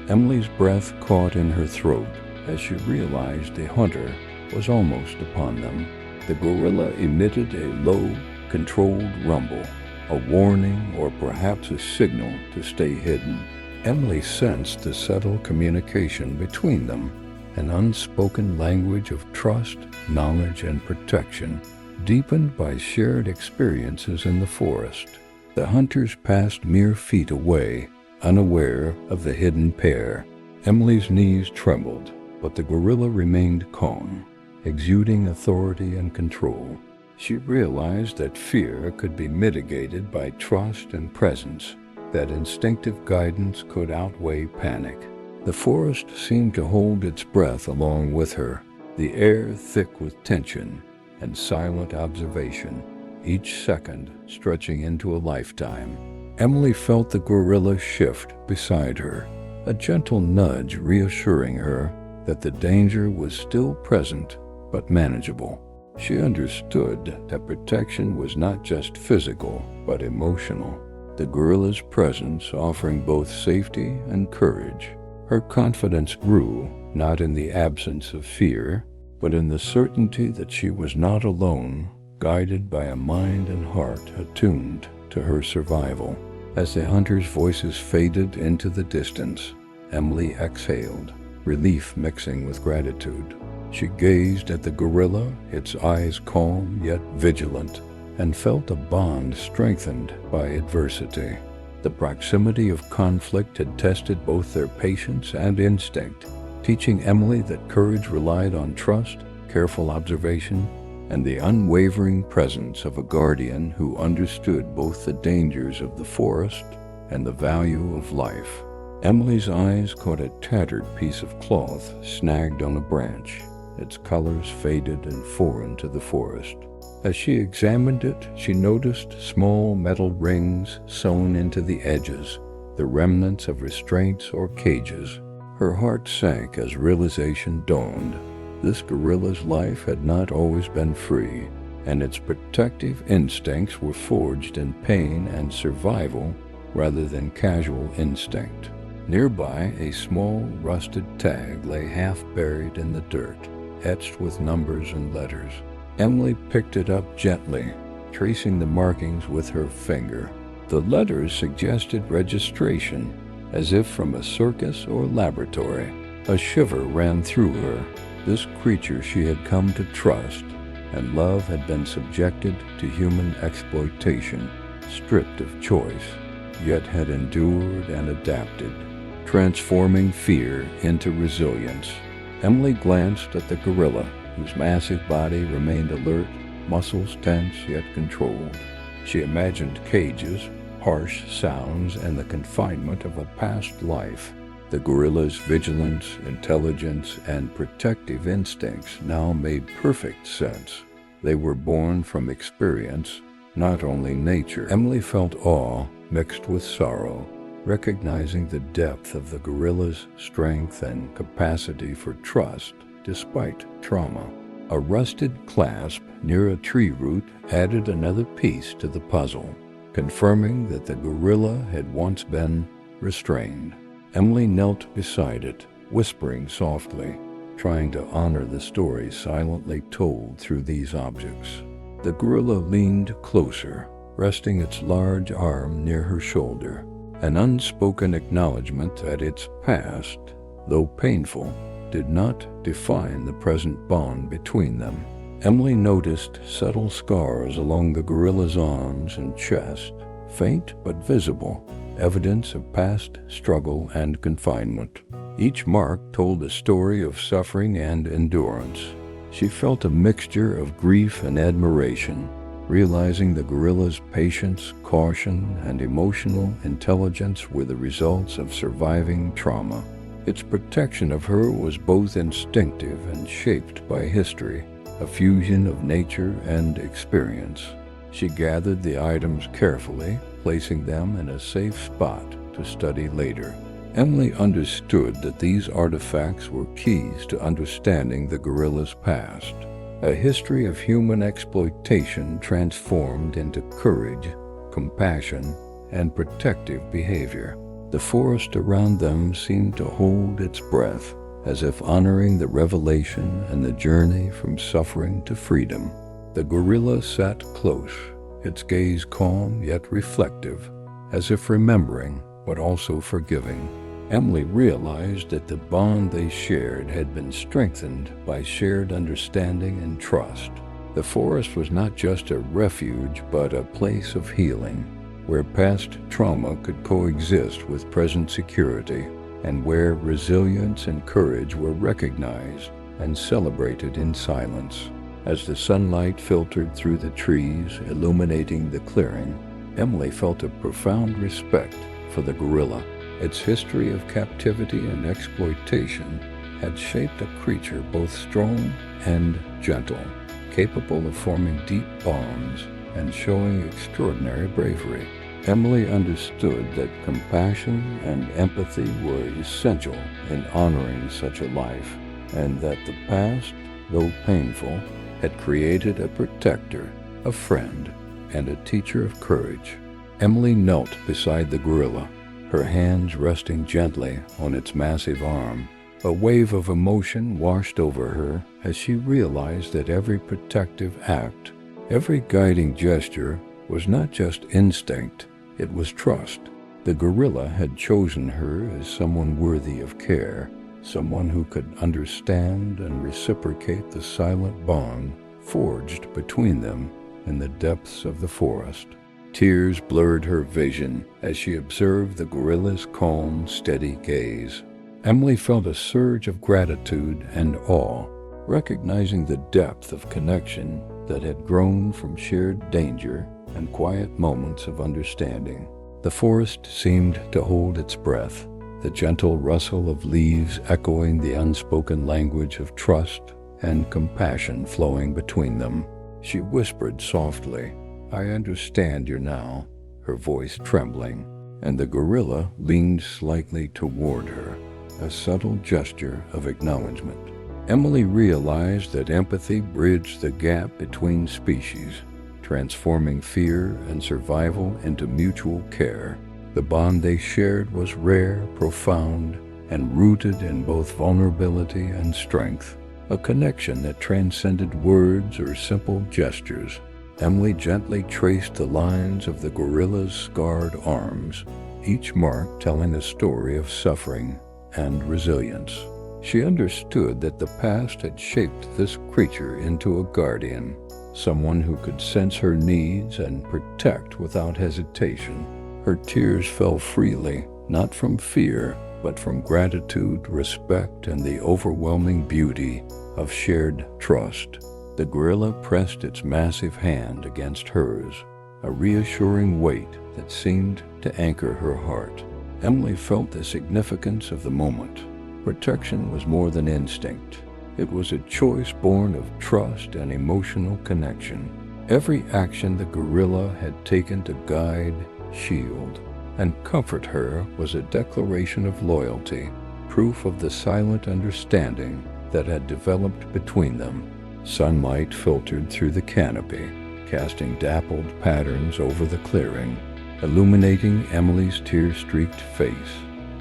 Emily's breath caught in her throat as she realized the hunter was almost upon them. The gorilla emitted a low, controlled rumble, a warning or perhaps a signal to stay hidden. Emily sensed the subtle communication between them, an unspoken language of trust, knowledge, and protection, deepened by shared experiences in the forest. The hunters passed mere feet away, unaware of the hidden pair. Emily's knees trembled, but the gorilla remained calm, exuding authority and control. She realized that fear could be mitigated by trust and presence, that instinctive guidance could outweigh panic. The forest seemed to hold its breath along with her, the air thick with tension and silent observation, each second stretching into a lifetime. Emily felt the gorilla shift beside her, a gentle nudge reassuring her that the danger was still present but manageable. She understood that protection was not just physical but emotional, the gorilla's presence offering both safety and courage. Her confidence grew not in the absence of fear, but in the certainty that she was not alone, guided by a mind and heart attuned to her survival. As the hunters' voices faded into the distance, Emily exhaled, relief mixing with gratitude. She gazed at the gorilla, its eyes calm yet vigilant, and felt a bond strengthened by adversity. The proximity of conflict had tested both their patience and instinct, teaching Emily that courage relied on trust, careful observation, and the unwavering presence of a guardian who understood both the dangers of the forest and the value of life. Emily's eyes caught a tattered piece of cloth snagged on a branch, its colors faded and foreign to the forest. As she examined it, she noticed small metal rings sewn into the edges, the remnants of restraints or cages. Her heart sank as realization dawned. This gorilla's life had not always been free, and its protective instincts were forged in pain and survival rather than casual instinct. Nearby, a small rusted tag lay half buried in the dirt, etched with numbers and letters. Emily picked it up gently, tracing the markings with her finger. The letters suggested registration, as if from a circus or laboratory. A shiver ran through her. This creature she had come to trust and love had been subjected to human exploitation, stripped of choice, yet had endured and adapted, transforming fear into resilience. Emily glanced at the gorilla, whose massive body remained alert, muscles tense yet controlled. She imagined cages, harsh sounds, and the confinement of a past life. The gorilla's vigilance, intelligence, and protective instincts now made perfect sense. They were born from experience, not only nature. Emily felt awe mixed with sorrow, recognizing the depth of the gorilla's strength and capacity for trust despite trauma. A rusted clasp near a tree root added another piece to the puzzle, confirming that the gorilla had once been restrained. Emily knelt beside it, whispering softly, trying to honor the story silently told through these objects. The gorilla leaned closer, resting its large arm near her shoulder, an unspoken acknowledgement that its past, though painful, did not define the present bond between them. Emily noticed subtle scars along the gorilla's arms and chest, faint but visible, evidence of past struggle and confinement. Each mark told a story of suffering and endurance. She felt a mixture of grief and admiration, realizing the gorilla's patience, caution, and emotional intelligence were the results of surviving trauma. Its protection of her was both instinctive and shaped by history, a fusion of nature and experience. She gathered the items carefully, placing them in a safe spot to study later. Emily understood that these artifacts were keys to understanding the gorilla's past, a history of human exploitation transformed into courage, compassion, and protective behavior. The forest around them seemed to hold its breath, as if honoring the revelation and the journey from suffering to freedom. The gorilla sat close, its gaze calm yet reflective, as if remembering but also forgiving. Emily realized that the bond they shared had been strengthened by shared understanding and trust. The forest was not just a refuge, but a place of healing, where past trauma could coexist with present security, and where resilience and courage were recognized and celebrated in silence. As the sunlight filtered through the trees, illuminating the clearing, Emily felt a profound respect for the gorilla. Its history of captivity and exploitation had shaped a creature both strong and gentle, capable of forming deep bonds and showing extraordinary bravery. Emily understood that compassion and empathy were essential in honoring such a life, and that the past, though painful, had created a protector, a friend, and a teacher of courage. Emily knelt beside the gorilla, her hands resting gently on its massive arm. A wave of emotion washed over her as she realized that every protective act, every guiding gesture, was not just instinct, it was trust. The gorilla had chosen her as someone worthy of care, someone who could understand and reciprocate the silent bond forged between them in the depths of the forest. Tears blurred her vision as she observed the gorilla's calm, steady gaze. Emily felt a surge of gratitude and awe, recognizing the depth of connection that had grown from shared danger and quiet moments of understanding. The forest seemed to hold its breath, the gentle rustle of leaves echoing the unspoken language of trust and compassion flowing between them. She whispered softly, "I understand you now," her voice trembling, and the gorilla leaned slightly toward her, a subtle gesture of acknowledgement. Emily realized that empathy bridged the gap between species, transforming fear and survival into mutual care. The bond they shared was rare, profound, and rooted in both vulnerability and strength, a connection that transcended words or simple gestures. Emily gently traced the lines of the gorilla's scarred arms, each mark telling a story of suffering and resilience. She understood that the past had shaped this creature into a guardian, someone who could sense her needs and protect without hesitation. Her tears fell freely, not from fear, but from gratitude, respect, and the overwhelming beauty of shared trust. The gorilla pressed its massive hand against hers, a reassuring weight that seemed to anchor her heart. Emily felt the significance of the moment. Protection was more than instinct. It was a choice born of trust and emotional connection. Every action the gorilla had taken to guide, shield, and comfort her was a declaration of loyalty, proof of the silent understanding that had developed between them. Sunlight filtered through the canopy, casting dappled patterns over the clearing, illuminating Emily's tear-streaked face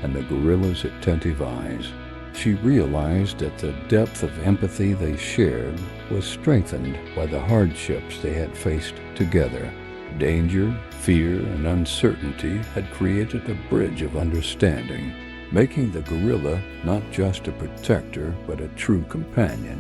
and the gorilla's attentive eyes. She realized that the depth of empathy they shared was strengthened by the hardships they had faced together. Danger, fear, and uncertainty had created a bridge of understanding, making the gorilla not just a protector but a true companion.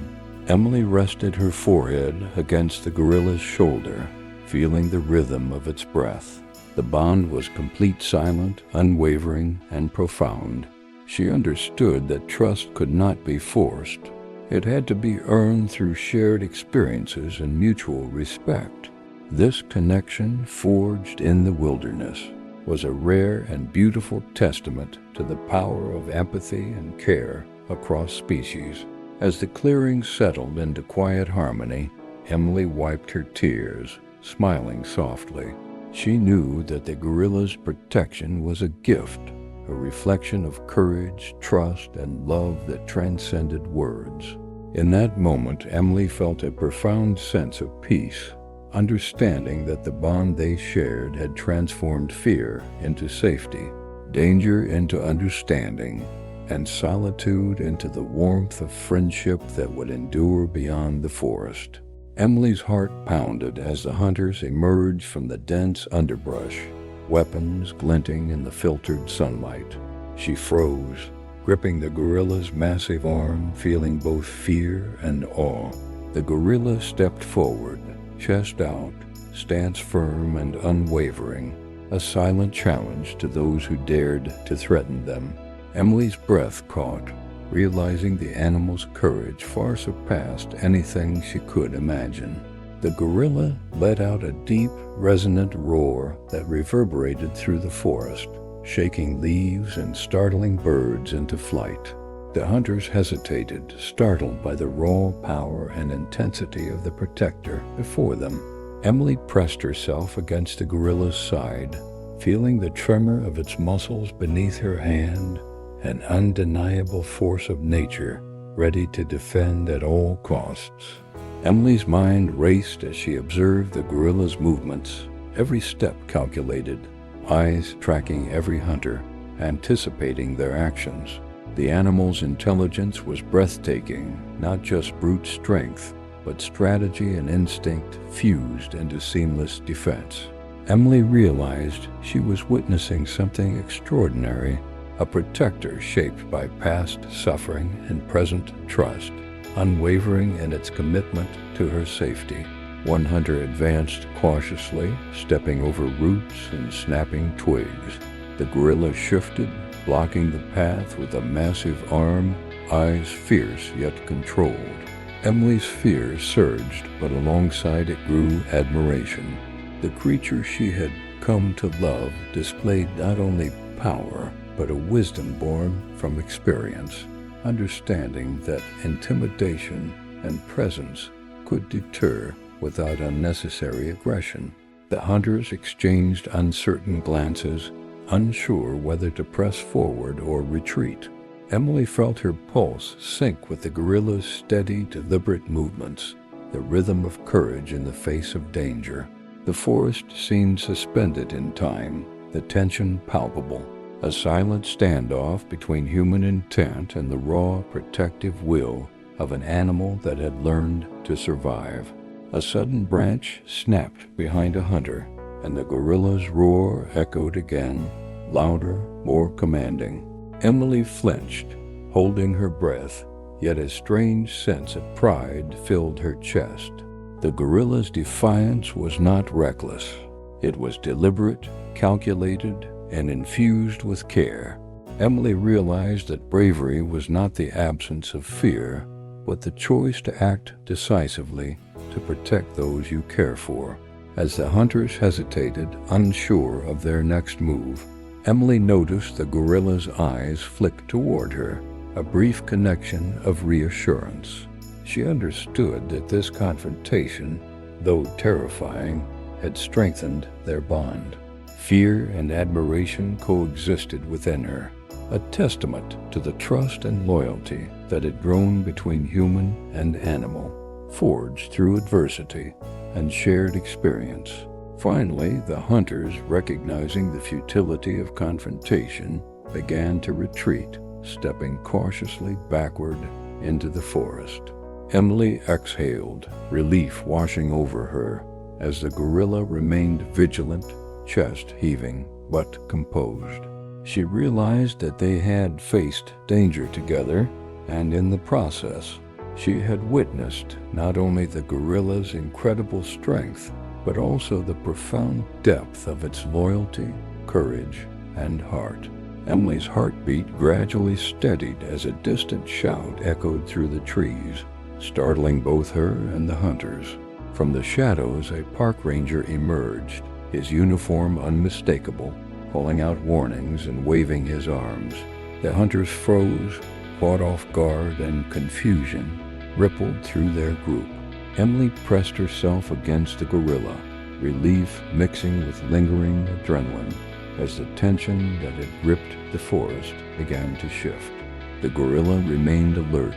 Emily rested her forehead against the gorilla's shoulder, feeling the rhythm of its breath. The bond was complete, silent, unwavering, and profound. She understood that trust could not be forced. It had to be earned through shared experiences and mutual respect. This connection, forged in the wilderness, was a rare and beautiful testament to the power of empathy and care across species. As the clearing settled into quiet harmony, Emily wiped her tears, smiling softly. She knew that the gorilla's protection was a gift, a reflection of courage, trust, and love that transcended words. In that moment, Emily felt a profound sense of peace, understanding that the bond they shared had transformed fear into safety, danger into understanding, and solitude into the warmth of friendship that would endure beyond the forest. Emily's heart pounded as the hunters emerged from the dense underbrush, weapons glinting in the filtered sunlight. She froze, gripping the gorilla's massive arm, feeling both fear and awe. The gorilla stepped forward, chest out, stance firm and unwavering, a silent challenge to those who dared to threaten them. Emily's breath caught, realizing the animal's courage far surpassed anything she could imagine. The gorilla let out a deep, resonant roar that reverberated through the forest, shaking leaves and startling birds into flight. The hunters hesitated, startled by the raw power and intensity of the protector before them. Emily pressed herself against the gorilla's side, feeling the tremor of its muscles beneath her hand, an undeniable force of nature, ready to defend at all costs. Emily's mind raced as she observed the gorilla's movements, every step calculated, eyes tracking every hunter, anticipating their actions. The animal's intelligence was breathtaking, not just brute strength, but strategy and instinct fused into seamless defense. Emily realized she was witnessing something extraordinary, a protector shaped by past suffering and present trust, unwavering in its commitment to her safety. One hunter advanced cautiously, stepping over roots and snapping twigs. The gorilla shifted, blocking the path with a massive arm, eyes fierce yet controlled. Emily's fear surged, but alongside it grew admiration. The creature she had come to love displayed not only power, but a wisdom born from experience, understanding that intimidation and presence could deter without unnecessary aggression. The hunters exchanged uncertain glances, unsure whether to press forward or retreat. Emily felt her pulse sync with the gorilla's steady, deliberate movements, the rhythm of courage in the face of danger. The forest seemed suspended in time, the tension palpable. A silent standoff between human intent and the raw, protective will of an animal that had learned to survive. A sudden branch snapped behind a hunter, and the gorilla's roar echoed again, louder, more commanding. Emily flinched, holding her breath, yet a strange sense of pride filled her chest. The gorilla's defiance was not reckless. It was deliberate, calculated, and infused with care. Emily realized that bravery was not the absence of fear, but the choice to act decisively to protect those you care for. As the hunters hesitated, unsure of their next move, Emily noticed the gorilla's eyes flick toward her, a brief connection of reassurance. She understood that this confrontation, though terrifying, had strengthened their bond. Fear and admiration coexisted within her, a testament to the trust and loyalty that had grown between human and animal, forged through adversity and shared experience. Finally, the hunters, recognizing the futility of confrontation, began to retreat, stepping cautiously backward into the forest. Emily exhaled, relief washing over her, as the gorilla remained vigilant, chest heaving, but composed. She realized that they had faced danger together, and in the process, she had witnessed not only the gorilla's incredible strength, but also the profound depth of its loyalty, courage, and heart. Emily's heartbeat gradually steadied as a distant shout echoed through the trees, startling both her and the hunters. From the shadows, a park ranger emerged, his uniform unmistakable, calling out warnings and waving his arms. The hunters froze, caught off guard, and confusion rippled through their group. Emily pressed herself against the gorilla, relief mixing with lingering adrenaline, as the tension that had gripped the forest began to shift. The gorilla remained alert,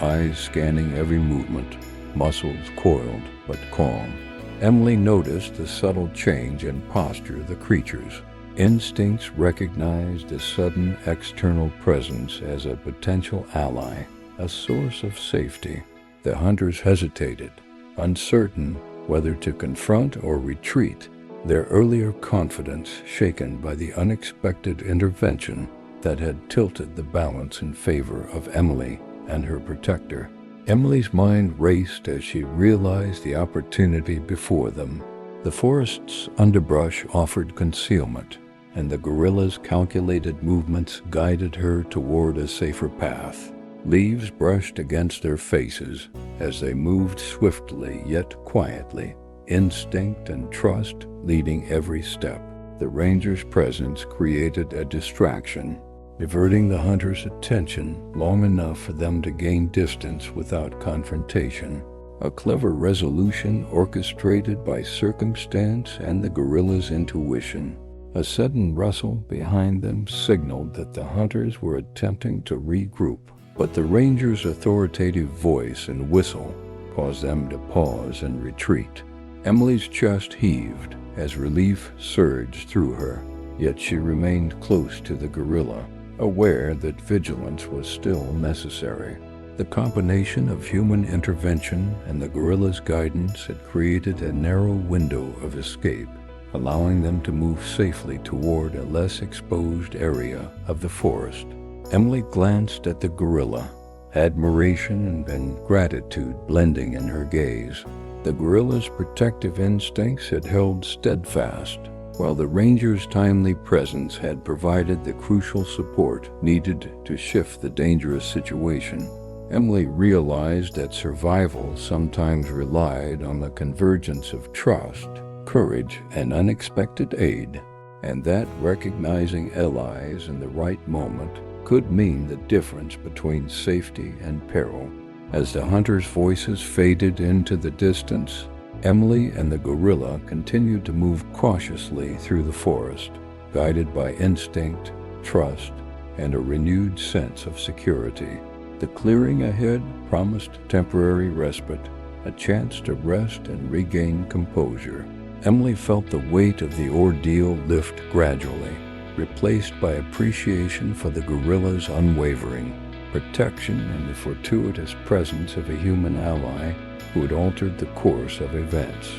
eyes scanning every movement, muscles coiled but calm. Emily noticed the subtle change in posture of the creatures. Instincts recognized the sudden external presence as a potential ally, a source of safety. The hunters hesitated, uncertain whether to confront or retreat, their earlier confidence shaken by the unexpected intervention that had tilted the balance in favor of Emily and her protector. Emily's mind raced as she realized the opportunity before them. The forest's underbrush offered concealment, and the gorilla's calculated movements guided her toward a safer path. Leaves brushed against their faces as they moved swiftly yet quietly, instinct and trust leading every step. The ranger's presence created a distraction, diverting the hunter's attention long enough for them to gain distance without confrontation. A clever resolution orchestrated by circumstance and the gorilla's intuition. A sudden rustle behind them signaled that the hunters were attempting to regroup, but the ranger's authoritative voice and whistle caused them to pause and retreat. Emily's chest heaved as relief surged through her, yet she remained close to the gorilla, aware that vigilance was still necessary. The combination of human intervention and the gorilla's guidance had created a narrow window of escape, allowing them to move safely toward a less exposed area of the forest. Emily glanced at the gorilla, admiration and gratitude blending in her gaze. The gorilla's protective instincts had held steadfast, while the ranger's timely presence had provided the crucial support needed to shift the dangerous situation. Emily realized that survival sometimes relied on the convergence of trust, courage, and unexpected aid, and that recognizing allies in the right moment could mean the difference between safety and peril. As the hunters' voices faded into the distance, Emily and the gorilla continued to move cautiously through the forest, guided by instinct, trust, and a renewed sense of security. The clearing ahead promised temporary respite, a chance to rest and regain composure. Emily felt the weight of the ordeal lift gradually, replaced by appreciation for the gorilla's unwavering protection and the fortuitous presence of a human ally who had altered the course of events.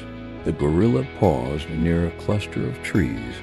The gorilla paused near a cluster of trees,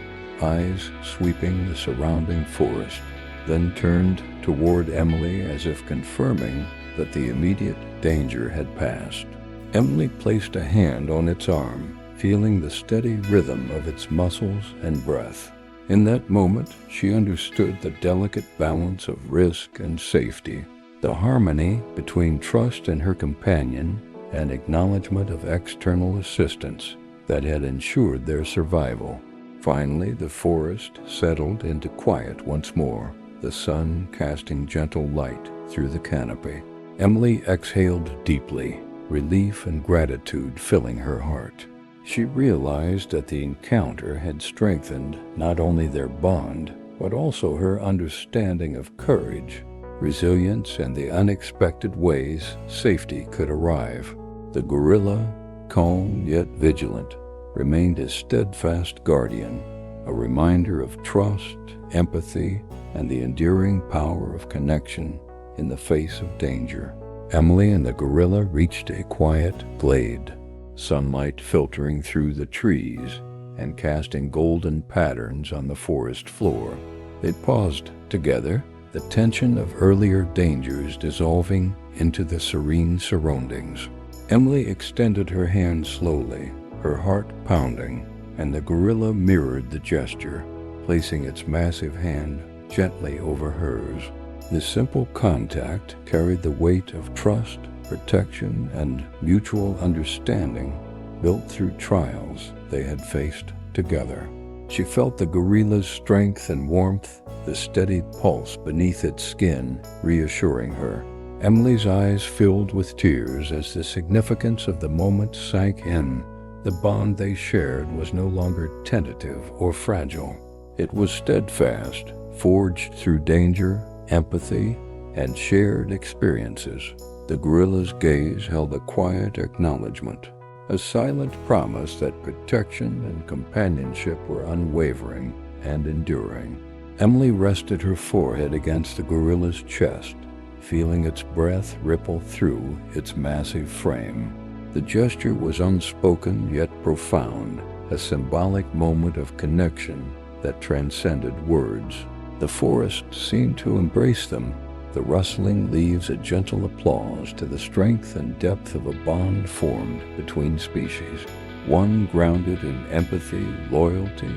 eyes sweeping the surrounding forest, then turned toward Emily as if confirming that the immediate danger had passed. Emily placed a hand on its arm, feeling the steady rhythm of its muscles and breath. In that moment, she understood the delicate balance of risk and safety, the harmony between trust in her companion and acknowledgement of external assistance that had ensured their survival. Finally, the forest settled into quiet once more, the sun casting gentle light through the canopy. Emily exhaled deeply, relief and gratitude filling her heart. She realized that the encounter had strengthened not only their bond, but also her understanding of courage, resilience, and the unexpected ways safety could arrive. The gorilla, calm yet vigilant, remained a steadfast guardian, a reminder of trust, empathy, and the enduring power of connection in the face of danger. Emily and the gorilla reached a quiet glade, sunlight filtering through the trees and casting golden patterns on the forest floor. They paused together, the tension of earlier dangers dissolving into the serene surroundings. Emily extended her hand slowly, her heart pounding, and the gorilla mirrored the gesture, placing its massive hand gently over hers. This simple contact carried the weight of trust, protection, and mutual understanding built through trials they had faced together. She felt the gorilla's strength and warmth, the steady pulse beneath its skin reassuring her. Emily's eyes filled with tears as the significance of the moment sank in. The bond they shared was no longer tentative or fragile. It was steadfast, forged through danger, empathy, and shared experiences. The gorilla's gaze held a quiet acknowledgement, a silent promise that protection and companionship were unwavering and enduring. Emily rested her forehead against the gorilla's chest, feeling its breath ripple through its massive frame. The gesture was unspoken yet profound, a symbolic moment of connection that transcended words. The forest seemed to embrace them, the rustling leaves a gentle applause to the strength and depth of a bond formed between species. one grounded in empathy, loyalty,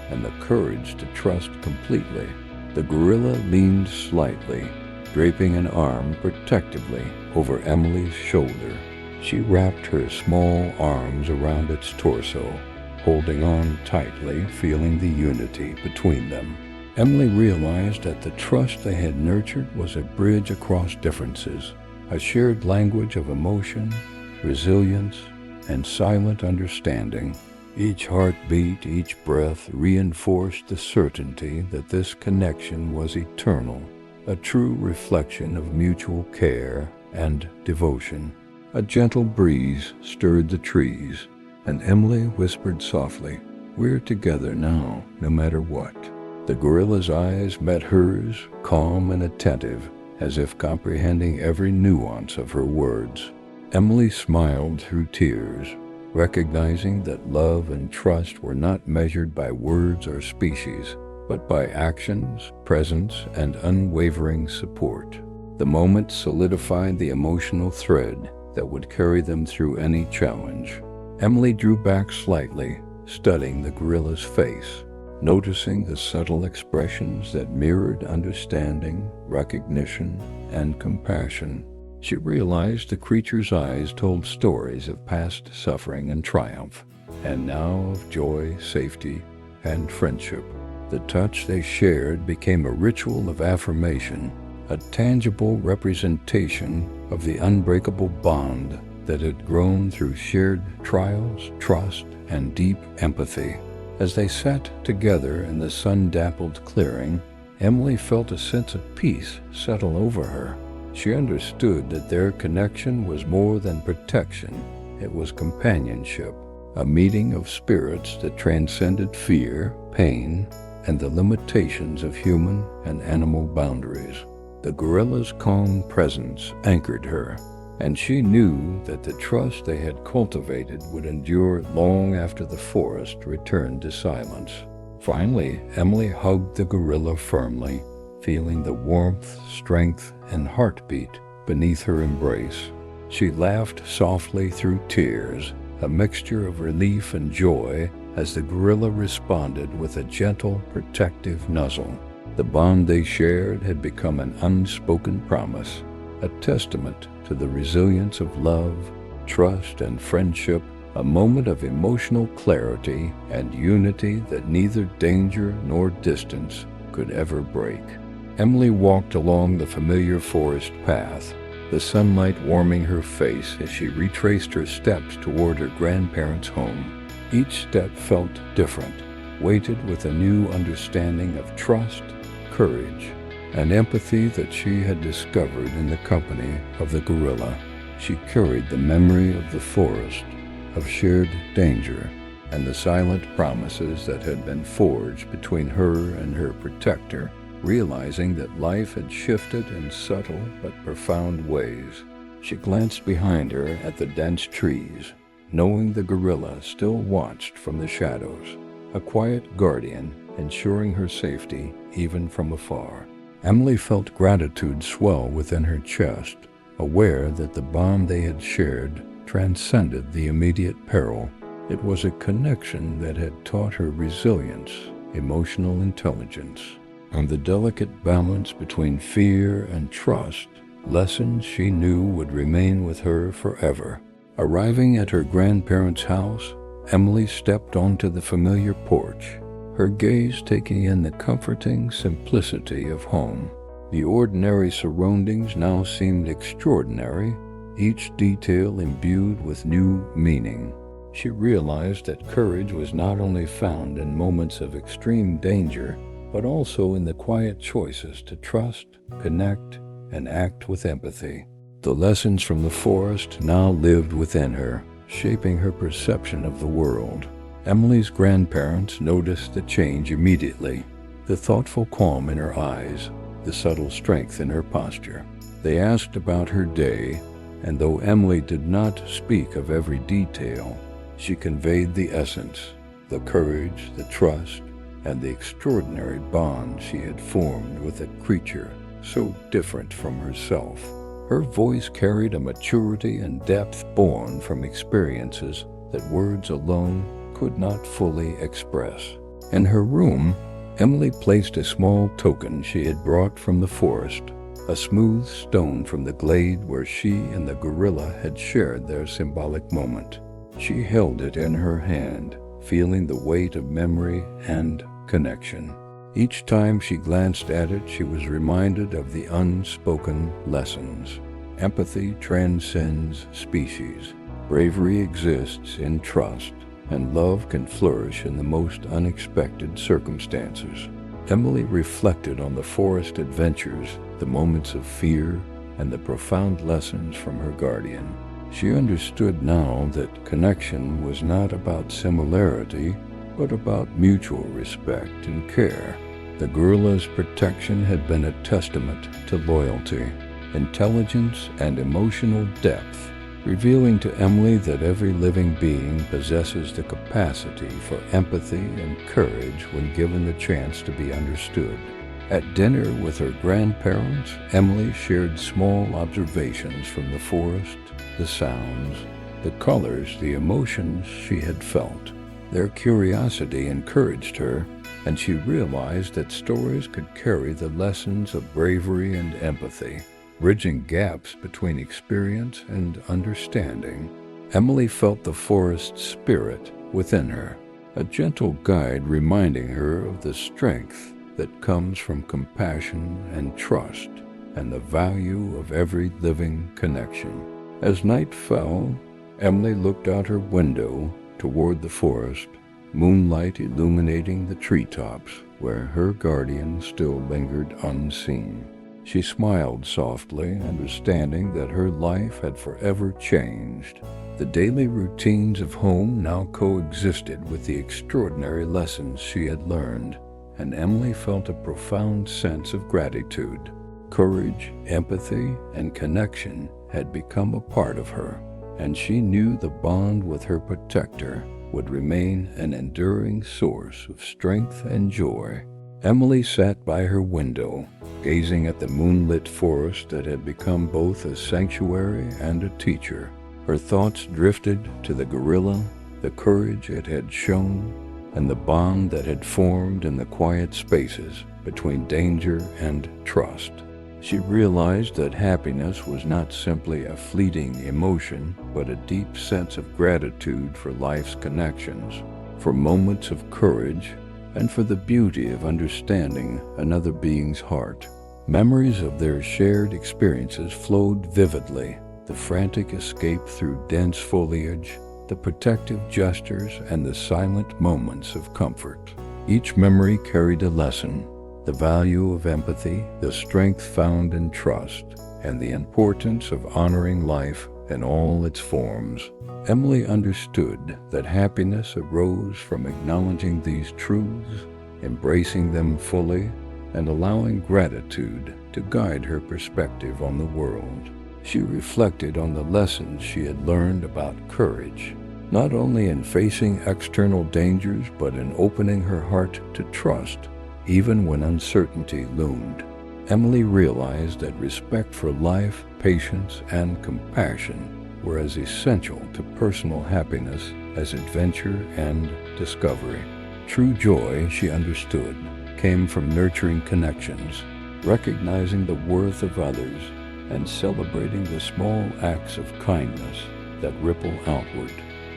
and the courage to trust completely. The gorilla leaned slightly, draping an arm protectively over Emily's shoulder. She wrapped her small arms around its torso, holding on tightly, feeling the unity between them. Emily realized that the trust they had nurtured was a bridge across differences, a shared language of emotion, resilience, and silent understanding. Each heartbeat, each breath reinforced the certainty that this connection was eternal, a true reflection of mutual care and devotion. A gentle breeze stirred the trees, and Emily whispered softly, "We're together now, no matter what." The gorilla's eyes met hers, calm and attentive, as if comprehending every nuance of her words. Emily smiled through tears, recognizing that love and trust were not measured by words or species, but by actions, presence, and unwavering support. The moment solidified the emotional thread that would carry them through any challenge. Emily drew back slightly, studying the gorilla's face, noticing the subtle expressions that mirrored understanding, recognition, and compassion. She realized the creature's eyes told stories of past suffering and triumph, and now of joy, safety, and friendship. The touch they shared became a ritual of affirmation, a tangible representation of the unbreakable bond that had grown through shared trials, trust, and deep empathy. As they sat together in the sun-dappled clearing, Emily felt a sense of peace settle over her. She understood that their connection was more than protection. It was companionship, a meeting of spirits that transcended fear, pain, and the limitations of human and animal boundaries. The gorilla's calm presence anchored her, and she knew that the trust they had cultivated would endure long after the forest returned to silence. Finally, Emily hugged the gorilla firmly, feeling the warmth, strength, and heartbeat beneath her embrace. She laughed softly through tears, a mixture of relief and joy, as the gorilla responded with a gentle, protective nuzzle. The bond they shared had become an unspoken promise, a testament to the resilience of love, trust, and friendship, a moment of emotional clarity and unity that neither danger nor distance could ever break. Emily walked along the familiar forest path, the sunlight warming her face as she retraced her steps toward her grandparents' home. Each step felt different, weighted with a new understanding of trust, courage, and empathy that she had discovered in the company of the gorilla. She carried the memory of the forest, of shared danger, and the silent promises that had been forged between her and her protector. Realizing that life had shifted in subtle but profound ways, she glanced behind her at the dense trees, knowing the gorilla still watched from the shadows, a quiet guardian ensuring her safety even from afar. Emily felt gratitude swell within her chest, aware that the bond they had shared transcended the immediate peril. It was a connection that had taught her resilience, emotional intelligence, and the delicate balance between fear and trust, lessons she knew would remain with her forever. Arriving at her grandparents' house, Emily stepped onto the familiar porch, her gaze taking in the comforting simplicity of home. The ordinary surroundings now seemed extraordinary, each detail imbued with new meaning. She realized that courage was not only found in moments of extreme danger, but also in the quiet choices to trust, connect, and act with empathy. The lessons from the forest now lived within her, shaping her perception of the world. Emily's grandparents noticed the change immediately, the thoughtful calm in her eyes, the subtle strength in her posture. They asked about her day, and though Emily did not speak of every detail, she conveyed the essence, the courage, the trust, and the extraordinary bond she had formed with a creature so different from herself. Her voice carried a maturity and depth born from experiences that words alone could not fully express. In her room, Emily placed a small token she had brought from the forest, a smooth stone from the glade where she and the gorilla had shared their symbolic moment. She held it in her hand, feeling the weight of memory and connection. Each time she glanced at it, she was reminded of the unspoken lessons. Empathy transcends species. Bravery exists in trust, and love can flourish in the most unexpected circumstances. Emily reflected on the forest adventures, the moments of fear, and the profound lessons from her guardian. She understood now that connection was not about similarity, but about mutual respect and care. The gorilla's protection had been a testament to loyalty, intelligence, and emotional depth, revealing to Emily that every living being possesses the capacity for empathy and courage when given the chance to be understood. At dinner with her grandparents, Emily shared small observations from the forest, the sounds, the colors, the emotions she had felt. Their curiosity encouraged her, and she realized that stories could carry the lessons of bravery and empathy, bridging gaps between experience and understanding. Emily felt the forest's spirit within her, a gentle guide reminding her of the strength that comes from compassion and trust, and the value of every living connection. As night fell, Emily looked out her window toward the forest, moonlight illuminating the treetops where her guardian still lingered unseen. She smiled softly, understanding that her life had forever changed. The daily routines of home now coexisted with the extraordinary lessons she had learned, and Emily felt a profound sense of gratitude. Courage, empathy, and connection had become a part of her, and she knew the bond with her protector would remain an enduring source of strength and joy. Emily sat by her window, gazing at the moonlit forest that had become both a sanctuary and a teacher. Her thoughts drifted to the gorilla, the courage it had shown, and the bond that had formed in the quiet spaces between danger and trust. She realized that happiness was not simply a fleeting emotion, but a deep sense of gratitude for life's connections, for moments of courage, and for the beauty of understanding another being's heart. Memories of their shared experiences flowed vividly, the frantic escape through dense foliage, the protective gestures, and the silent moments of comfort. Each memory carried a lesson: the value of empathy, the strength found in trust, and the importance of honoring life in all its forms. Emily understood that happiness arose from acknowledging these truths, embracing them fully, and allowing gratitude to guide her perspective on the world. She reflected on the lessons she had learned about courage, not only in facing external dangers, but in opening her heart to trust, even when uncertainty loomed. Emily realized that respect for life, patience, and compassion were as essential to personal happiness as adventure and discovery. True joy, she understood, came from nurturing connections, recognizing the worth of others, and celebrating the small acts of kindness that ripple outward.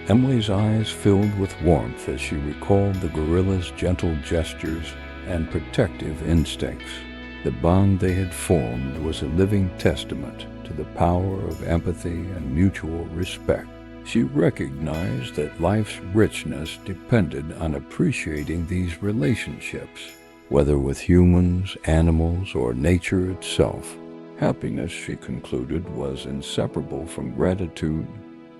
Emily's eyes filled with warmth as she recalled the gorilla's gentle gestures and protective instincts. The bond they had formed was a living testament to the power of empathy and mutual respect. She recognized that life's richness depended on appreciating these relationships, whether with humans, animals, or nature itself. Happiness, she concluded, was inseparable from gratitude,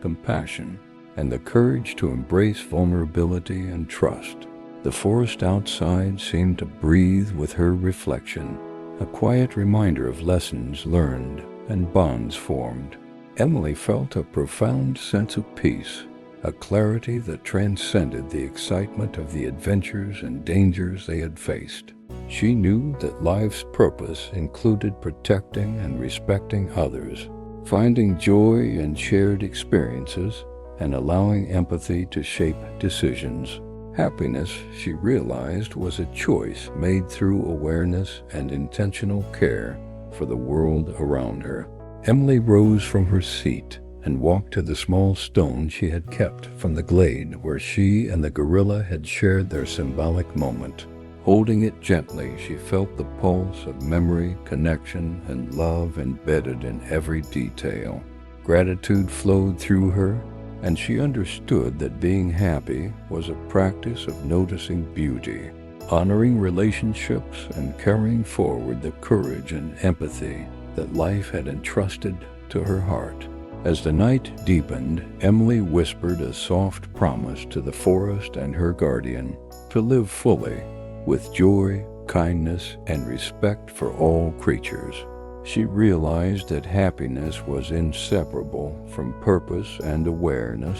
compassion, and the courage to embrace vulnerability and trust. The forest outside seemed to breathe with her reflection, a quiet reminder of lessons learned and bonds formed. Emily felt a profound sense of peace, a clarity that transcended the excitement of the adventures and dangers they had faced. She knew that life's purpose included protecting and respecting others, finding joy in shared experiences, and allowing empathy to shape decisions. Happiness, she realized, was a choice made through awareness and intentional care for the world around her. Emily rose from her seat and walked to the small stone she had kept from the glade where she and the gorilla had shared their symbolic moment. Holding it gently, she felt the pulse of memory, connection, and love embedded in every detail. Gratitude flowed through her, and she understood that being happy was a practice of noticing beauty, honoring relationships, and carrying forward the courage and empathy that life had entrusted to her heart. As the night deepened, Emily whispered a soft promise to the forest and her guardian to live fully, with joy, kindness, and respect for all creatures. She realized that happiness was inseparable from purpose and awareness,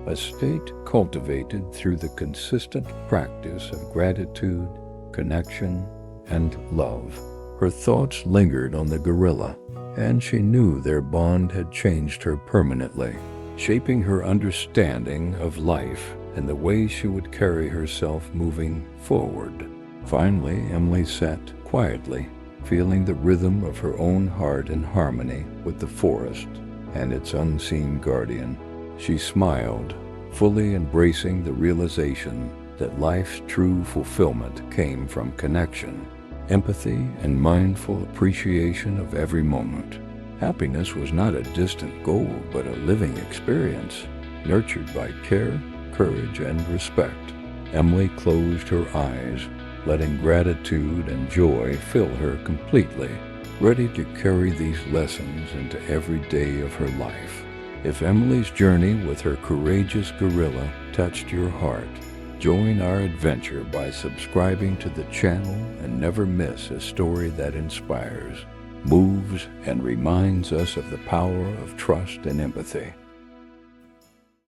a state cultivated through the consistent practice of gratitude, connection, and love. Her thoughts lingered on the gorilla, and she knew their bond had changed her permanently, shaping her understanding of life and the way she would carry herself moving forward. Finally, Emily sat quietly, feeling the rhythm of her own heart in harmony with the forest and its unseen guardian. She smiled, fully embracing the realization that life's true fulfillment came from connection, empathy, and mindful appreciation of every moment. Happiness was not a distant goal, but a living experience, nurtured by care, courage, and respect. Emily closed her eyes, letting gratitude and joy fill her completely, ready to carry these lessons into every day of her life. If Emily's journey with her courageous gorilla touched your heart, join our adventure by subscribing to the channel and never miss a story that inspires, moves, and reminds us of the power of trust and empathy.